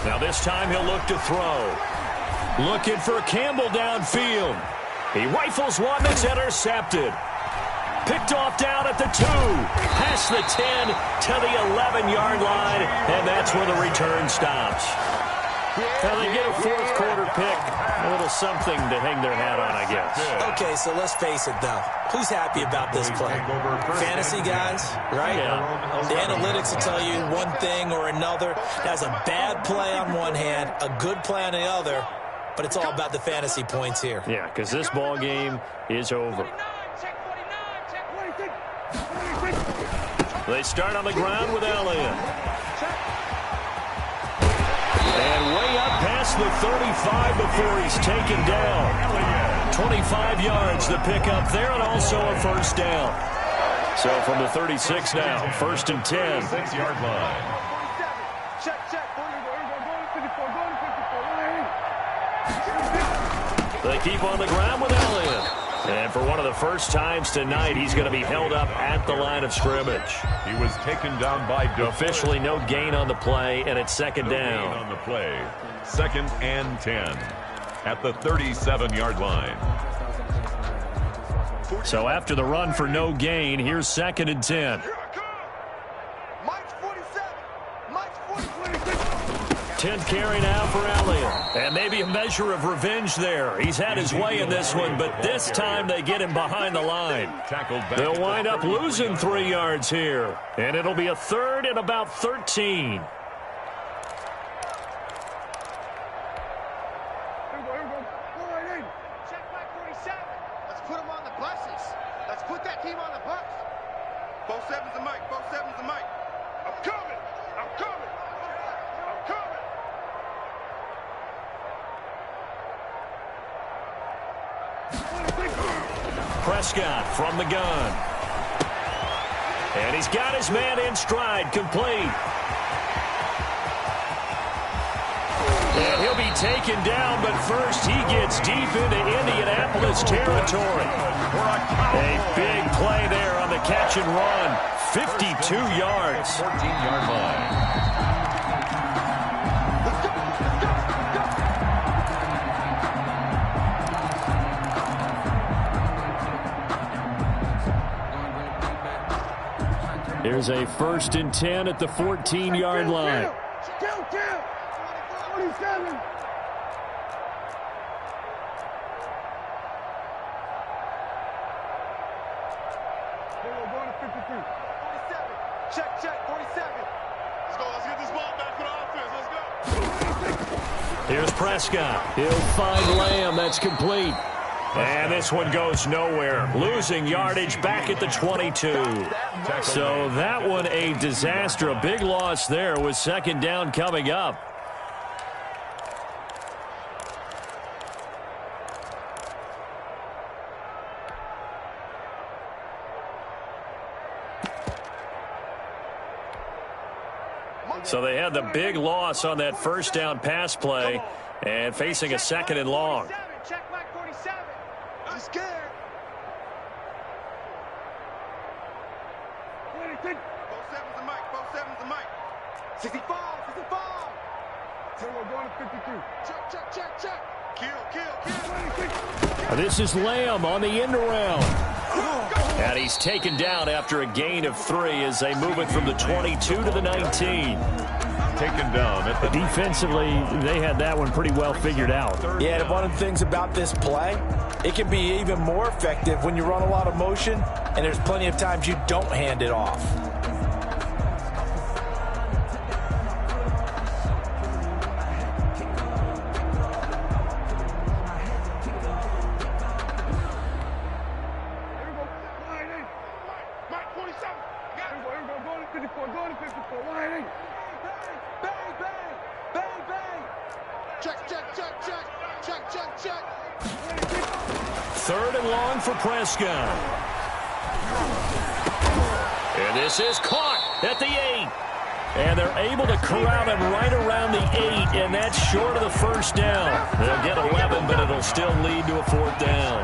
Now this time he'll look to throw. Looking for Campbell downfield. He rifles one that's intercepted. Picked off down at the 2. Past the 10 to the 11-yard line. And that's where the return stops. Well, they get a 4th quarter pick. A little something to hang their hat on, I guess. Okay, so let's face it, though. Who's happy about this play? Fantasy guys, right? Yeah. The analytics will tell you one thing or another. That's a bad play on one hand, a good play on the other, but it's all about the fantasy points here. Yeah, because this ball game is over. They start on the ground with Elliott. And way up past the 35 before he's taken down. 25 yards to pick up there and also a first down. So from the 36 now, 1st and 10. 6-yard line. They keep on the ground with Elliott. And for one of the first times tonight, he's going to be held up at the line of scrimmage. He was taken down by Officially no gain on the play, and it's 2nd down. on the play. 2nd and 10 at the 37-yard line. So after the run for no gain, here's 2nd and 10. Mike's 47. Mike's 46. 10th carry now for Elliott. And maybe a measure of revenge there. He's had his way in this one, but this time they get him behind the line. They'll wind up losing 3 yards here. And it'll be a 3rd and about 13. Check Mike 47. Let's put him on the buses. Let's put that team on the bus. Both 7s to Mike. Both 7s to Mike. I'm coming. I'm coming. I'm coming. Prescott from the gun. And he's got his man in stride, complete. And he'll be taken down, but first he gets deep into Indianapolis territory. A big play there on the catch and run. 52 yards. 14-yard line. Here's a 1st and 10 at the 14-yard line. Count. 47. 53. 47. Check, 47. Let's go. Let's get this ball back for the offense. Let's go. Here's Prescott. He'll find Lamb. That's complete. And this one goes nowhere. Losing yardage back at the 22. So that one a disaster. A big loss there with second down coming up. So they had the big loss on that first down pass play and facing a second and long. Check Mike 47. I'm scared. 47's the mic. 47's the mic. 65. 65. So we're going to 52. Check. Kill. This is Lamb on the end around. And he's taken down after a gain of 3 as they move it from the 22 to the 19. Taken down. Defensively, they had that one pretty well figured out. Yeah, and one of the things about this play, it can be even more effective when you run a lot of motion, and there's plenty of times you don't hand it off. Mike 47. Got it. Here we go. Going to 54. Going to 54. Bang. Check. Third and long for Prescott. And this is caught at the 8. And they're able to corral him right around the 8, and that's short of the first down. They'll get 11, but it'll still lead to a fourth down.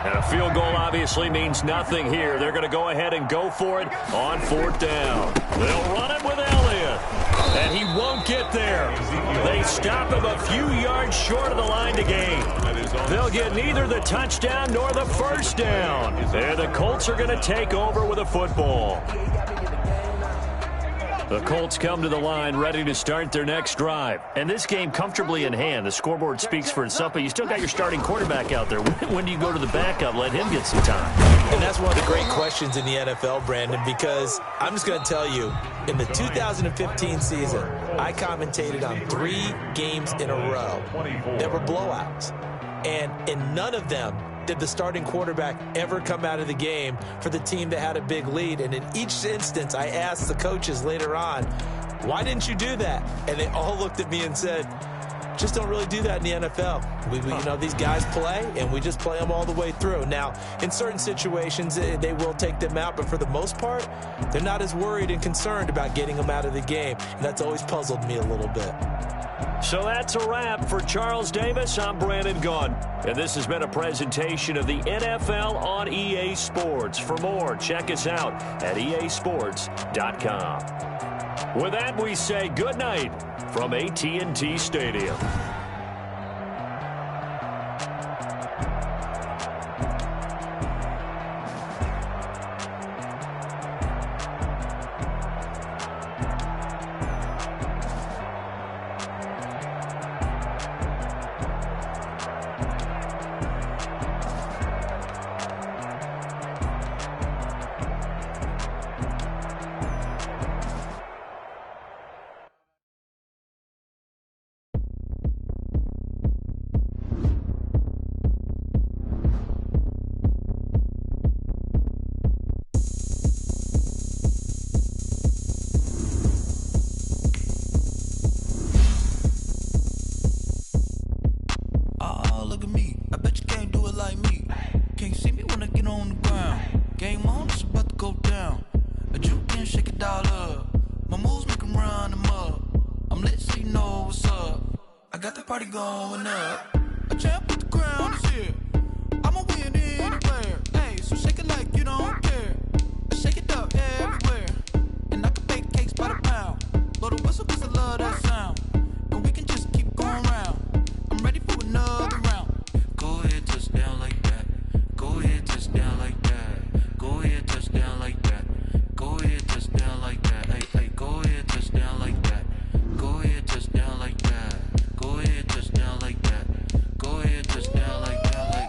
And a field goal obviously means nothing here. They're going to go ahead and go for it on fourth down. They'll run it with Elliott. And he won't get there. They stop him a few yards short of the line to gain. They'll get neither the touchdown nor the first down. And the Colts are going to take over with a football. The Colts come to the line ready to start their next drive. And this game comfortably in hand. The scoreboard speaks for itself, but you still got your starting quarterback out there. When do you go to the backup, let him get some time? And that's one of the great questions in the NFL, Brandon, because I'm just going to tell you, in the 2015 season, I commentated on 3 games in a row. There were blowouts. And in none of them did the starting quarterback ever come out of the game for the team that had a big lead. And in each instance, I asked the coaches later on, why didn't you do that? And they all looked at me and said, just don't really do that in the NFL. You know, these guys play, and we just play them all the way through. Now, in certain situations, they will take them out, but for the most part, they're not as worried and concerned about getting them out of the game. And that's always puzzled me a little bit. So that's a wrap for Charles Davis. I'm Brandon Gunn. And this has been a presentation of the NFL on EA Sports. For more, check us out at easports.com. With that, we say good night from AT&T Stadium.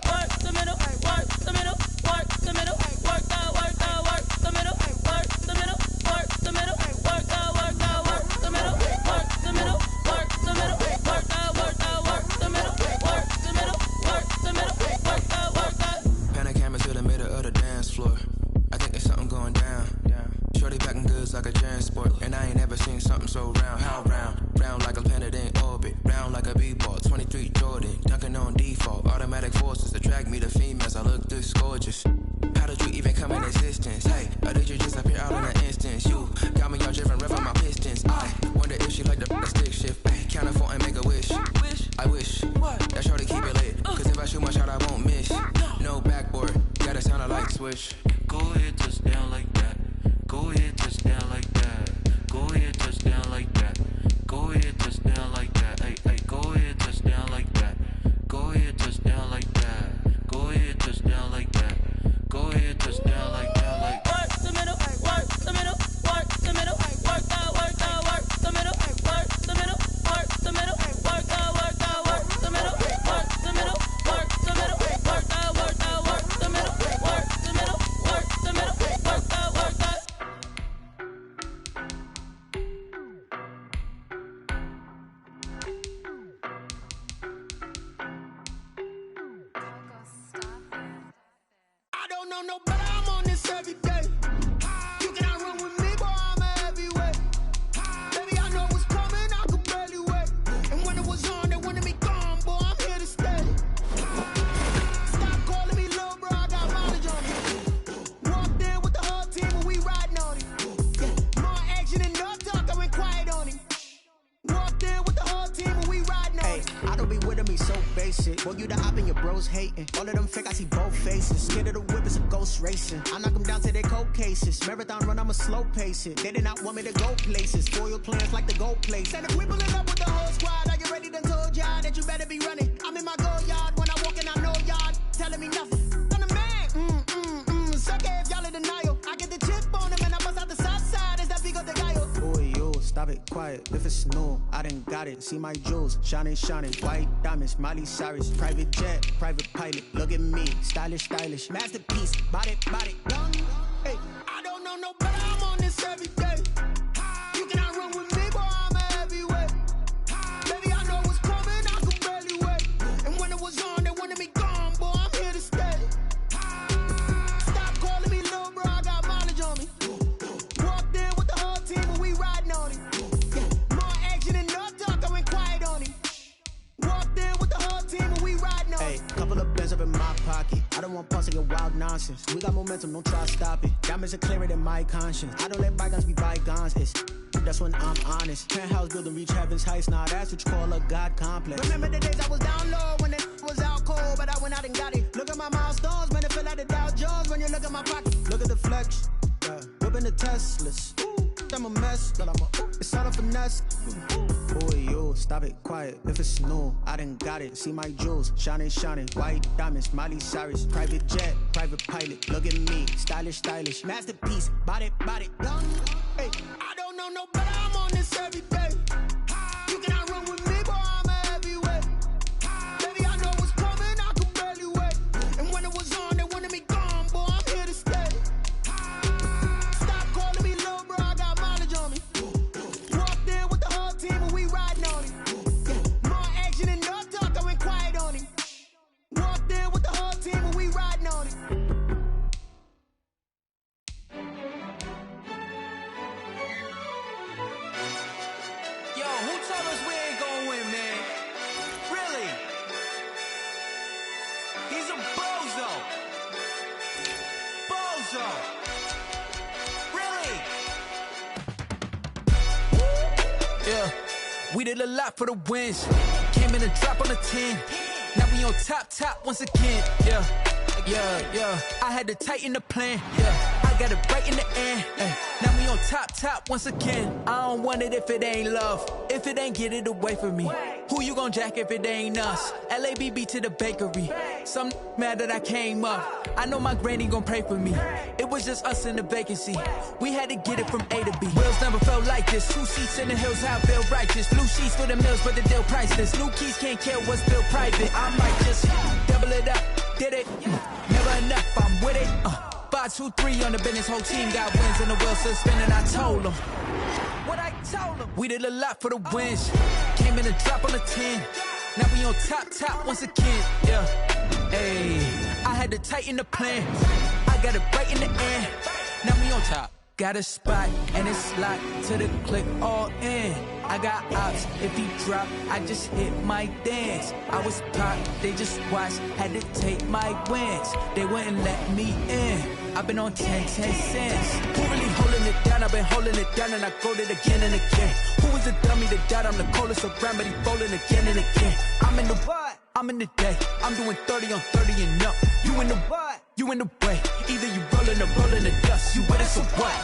Work the middle, work the middle, work the middle, work that, gorgeous, gorgeous. How did you even come in existence? Hey, or did you just appear out in an instance? You got me all driven, revving my pistons. I wonder if she like the stick shift. Count for and make a wish. I wish that shorty keep it lit. Cause if I shoot my shot, I won't miss. No backboard, gotta sound a light switch. Go ahead, touch down like that. Go ahead, touch down like that. Go ahead, touch down like that. Go ahead, touch down like that. Hey, hey, go ahead, touch down like that. Go ahead, touch down like that. Go ahead, touch down like that. Go ahead, touch down like that. Like work the middle, work the middle, work the middle, work that, work that, work the middle, work the middle, work the middle, work that, work that, work the middle, work the middle, work the middle, work that, work that, work the middle, work the middle, work the middle, work that, work that. I don't know no better, I'm on this every day. You cannot run with me, boy, I'm a heavyweight. Baby, I know what's coming, I could barely wait. And when it was on, they wanted me gone, boy, I'm here to stay. Stop calling me little bro, I got mileage on me. Walked in with the whole team and we riding on him. Yeah, more action and no talk, I went quiet on him. Walked in with the whole team and we riding on him. I don't be with me so basic. Boy, you the op and your bros hating. All of them fake, I see both faces. Scared of the whip, it's a ghost racing. I knock them down to their cold cases. Marathon run, I'ma slow pace it. They did not want me to go places. Spoil plans like the gold place. And if we pulling up with the whole squad, are you ready? Done told y'all that you better be running. I'm in my go yard. When I walk in, I know y'all telling me nothing. I'm the man. Suck it if y'all in denial. I get the chip on him and I bust out the south side. Is that Pico de Gallo? Boy, yo, stop it, quiet. If it's new, I done got it. See my jewels, shining, shining. White diamonds, Miley Cyrus. Private jet, private pilot. Look at me, stylish, stylish. Masterpiece, body, body. Young, hey. I don't know no better, I'm on this every day. You cannot run with me, boy, I'm a heavyweight. Baby, I know what's coming, I could barely wait. And when it was on, they wanted me gone, boy, I'm here to stay. Stop calling me little bro, I got mileage on me. Walked in with the whole team and we riding on him. Yeah, more action and no talk, I went quiet on him. Walked in with the whole team and we riding on him. Hey, couple of bands up in my pocket. I don't want pause to get wild nonsense. We got momentum, don't try to stop it. Diamonds are clearer than my conscience. I don't let bygones be bygones. That's when I'm honest. Penthouse building, reach heaven's heights. Now that's what you call a God complex. Remember the days I was down low when it was out cold, but I went out and got it. Look at my milestones, man, it feel like the Dow Jones when you look at my pocket. Look at the flex, yeah. Whipping the Teslas. I'm a mess, but it's all a finesse. Boy, yo, stop it, quiet. If it's new, I done got it. See my jewels, shining, shining. White diamonds, Miley Cyrus. Private jet, private pilot. Look at me, stylish, stylish. Masterpiece, body, body. Young, hey. I don't know no better, I'm on this every day. You cannot run with me, boy, I'm a heavyweight. Baby, I know what's coming, I could barely wait. And when it was on, they wanted me gone, boy, I'm here to stay. Stop calling me little bro, I got mileage on me. Walked in with the whole team and we riding on him. Yeah, more action and no talk, I went quiet on him. Walked in with the whole team and we riding on him. Yeah, we did a lot for the wins. Came in a drop on the 10. Now we on top once again. Yeah. I had to tighten the plan. Yeah, I got it right in the end. Now we on top once again. I don't want it if it ain't love. If it ain't, get it away from me. Who you gon' jack if it ain't us? LABB to the bakery. Some mad that I came up. I know my granny gon' pray for me. It was just us in the vacancy. We had to get it from A to B. Wheels never felt like this. 2 seats in the hills, I feel righteous. Blue sheets for the mills, but the deal priceless. New keys can't care what's still private. I might just double it up. Did it? Never enough, I'm with it. 5, 2, 3 on the business. Whole team got wins and the wheels still spinning. I told them what I told them. We did a lot for the wins. Came in a drop on the 10. Now we on top once again. Yeah, hey, I had to tighten the plan. I got it right in the end. Now we on top. Got a spot and it's locked to the click all in. I got ops, if he drop, I just hit my dance. I was popped, they just watched, had to take my wins. They wouldn't let me in. I've been on 10 cents. Who really holding it down? I've been holding it down and I go it again and again. Who was the dummy that died? I'm the coldest around, but he rolling again and again. I'm in the what? I'm in the day. I'm doing 30 on 30 and up. You in the what? You in the way. Either you rolling or rolling the dust. You with us or what?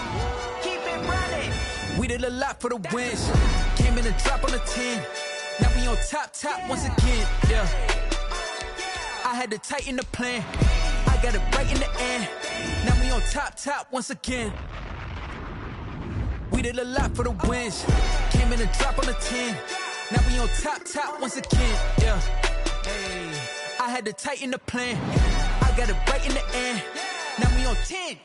Keep it running. We did a lot for the wins. Came in and drop on the 10. Now we on top once again. Yeah. I had to tighten the plan. I got it right in the end. Now we on top once again. We did a lot for the wins. Came in and drop on the 10. Now we on top once again. Yeah. Hey. I had to tighten the plan. I got it right in the end. Now we on 10.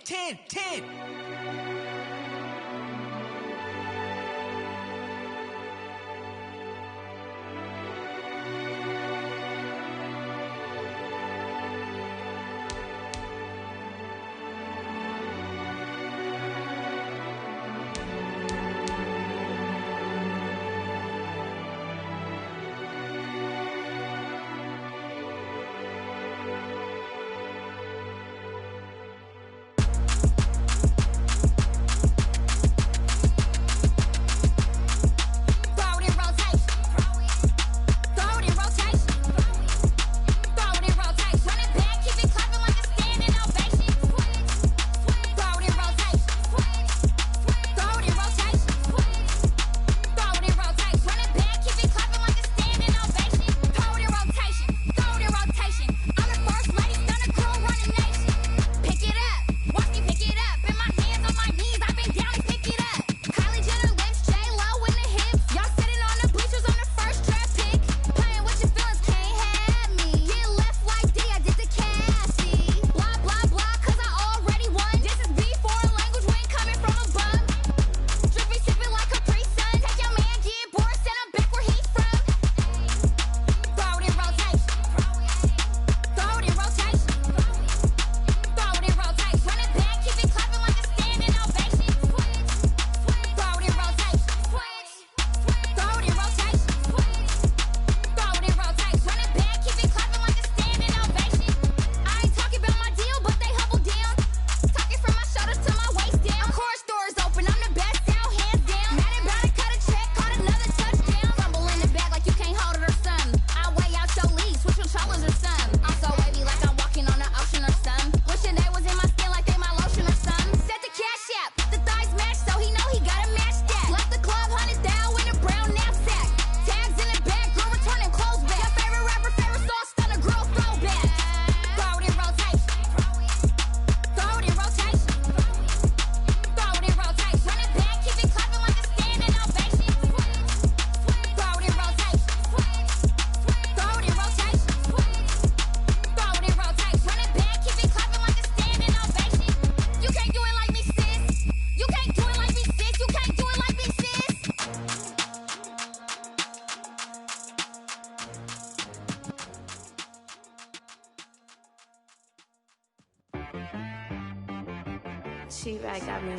She-Bag got me.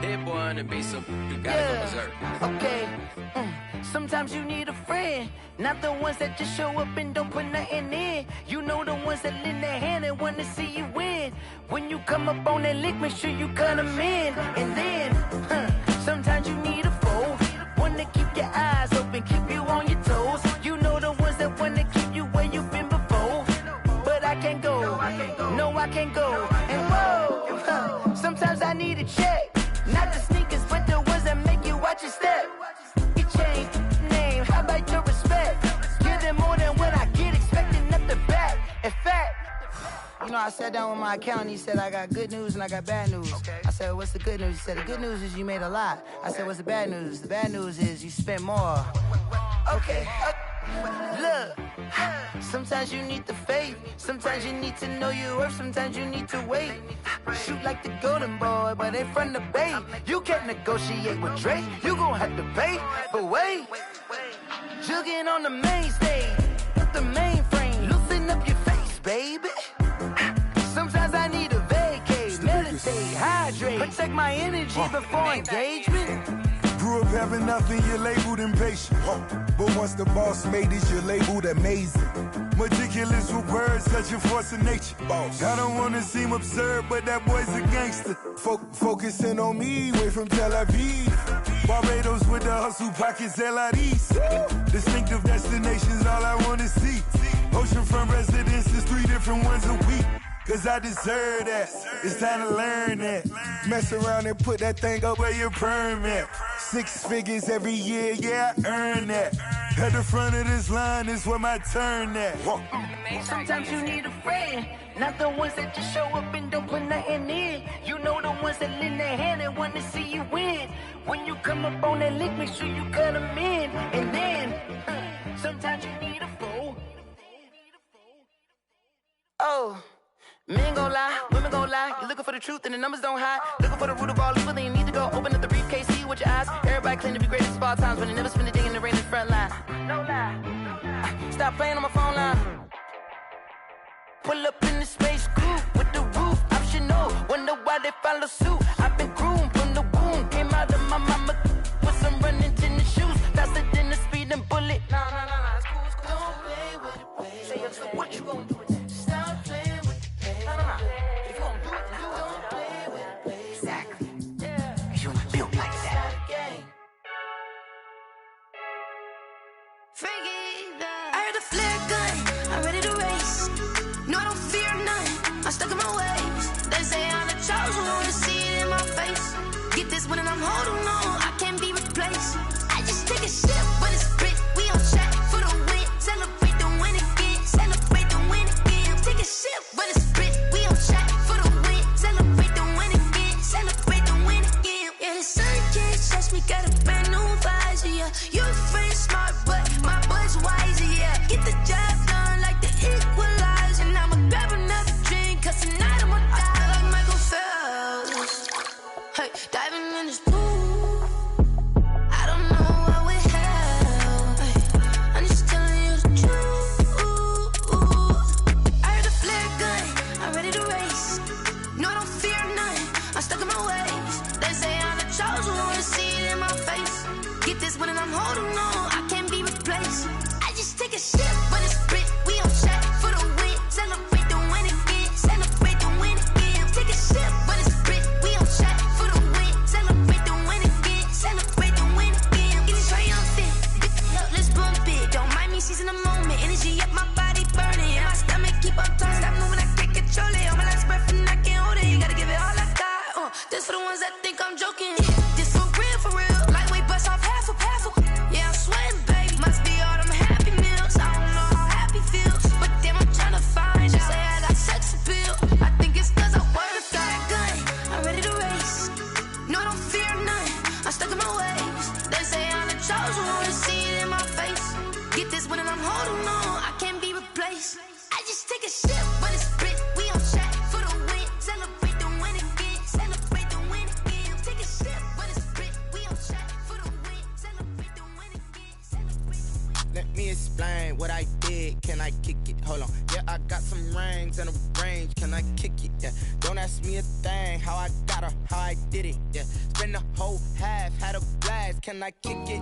Hit boy on the beat, so you gotta go berserk. Okay. Sometimes you need a friend, not the ones that just show up and don't put nothing in. You know the ones that lend their hand and want to see you win. When you come up on that lick, make sure you cut them in. And then, sometimes you need a foe, one to keep your eyes open, keep you on your toes. You know the ones that want to keep you where you've been before. But I can't go, no I can't go. And whoa, sometimes I need a check, not the sneakers but the ones that make you watch your step. You change name, how about your respect? Give them more than what I get, expecting up the back. In fact, you know, I sat down with my accountant, he said I got good news and I got bad news. I said, what's the good news? He said, the good news is you made a lot. I said, what's the bad news? The bad news is you spent more. Okay, look, sometimes you need the faith, sometimes you need to know your worth, sometimes you need to wait. Shoot like the golden boy, but ain't from the bay. You can't negotiate with Drake, you gon' have to pay. But wait, jugging on the main stage, the mainframe, loosen up your face, baby. Sometimes I need a vacate, meditate, hydrate, protect my energy before engagement. Grew up having nothing, you're labeled impatient. But once the boss made it, you're labeled amazing. Meticulous with words, such a force of nature. Boss. I don't wanna seem absurd, but that boy's a gangster. Focusing on me, way from Tel Aviv. Barbados with the hustle pockets, LIDs. Distinctive destinations, all I wanna see. Oceanfront residences, 3 different ones a week. Cause I deserve that, it's time to learn that. Mess around and put that thing up where your permit. 6 figures every year, yeah, I earn that. At the front of this line is where my turn at. Sometimes you need a friend, not the ones that just show up and don't put nothing in. You know the ones that lend their hand and want to see you win. When you come up on that lick, make sure you cut them in. And then, sometimes you need a fool. Oh. Men gon' lie, women gon' lie. You're looking for the truth and the numbers don't hide. Looking for the root of all evil, then you need to go open up the briefcase, see with your eyes. Everybody claim to be greatest of all times, but they never spend a day in the rain in the front line. No lie. Stop playing on my phone line. Pull up in the space coupe with the roof optional. Wonder why they follow suit. I've been groomed from the womb. Came out of my mama with some running tennis shoes. Faster than the speeding bullet. No, it's cool, it's cool. Don't play with it, baby. Say, what you gon' do? Stop playing. If you gon' do it, don't play with it, baby. Exactly. Yeah. You built like that. I heard the flare gun, I'm ready to race. No, I don't fear none, I'm stuck in my ways. They say I'm the chosen one, to see it in my face. Get this one and I'm holding on, I can't be replaced. I just take a sip, but it's grit. We on track for the win. Celebrate the win again, celebrate the win again. Take a sip, but it's grit. We on track for the win. Celebrate the win again, celebrate the win again. Yeah, the sun can't touch me, got a brand new visor, yeah. You friend smart, but my boy's wiser, yeah. Get the job done like the equalizer. And I'ma grab another drink, cause tonight I'ma die like Michael Phelps. Hey, diving in this pool, I don't know what we have. Hey, I'm just telling you the truth. I heard the flare gun, I'm ready to race. No, I don't fear none, I'm stuck in my ways. They say I'm the chosen one, to see it in my face. Get this one and I'm holding on, I can't be replaced. I just take a sip, but it's grit. We on track for the win. Celebrate the win again, celebrate the win again. Take a sip, but it's grit. We on track for the win. Celebrate the win again, celebrate the win again. Get it triumphant, let's bump it. Don't mind me seizing the moment. Energy up, my body burning. My stomach keep on turning. Stop moving, I can't control it. All my last breath and I can't hold it. You gotta give it all I got. This for the ones that think I'm joking. This for real, for real. Lightweight bust off half a. Yeah, I'm sweating, baby. Must be all them happy meals. I don't know how happy feels, but damn, I'm tryna find you. Say I got sex appeal. I think it's cause I work. Got a gun, I'm ready to race. No, I don't fear none, I'm stuck in my ways. They say I'm the chosen one, to see it in my face. Get this one and I'm holding on, I can't be replaced. I just take a sip, but it's grit. We on track for the win. Celebrate the win again, celebrate the win again. Take a sip, but it's grit. We on track for the win. Celebrate the win again, celebrate the win. Let me explain what I did. Can I kick it? Hold on. Yeah, I got some rings and a range. Can I kick it? Yeah. Don't ask me a thing. How I got her, how I did it. Yeah. Spend the whole half, had a blast. Can I kick it?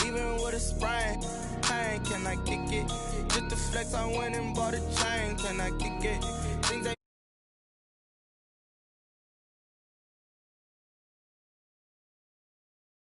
Even with a sprain, pain. Can I kick it? Just the flex, I went and bought a chain. Can I kick it?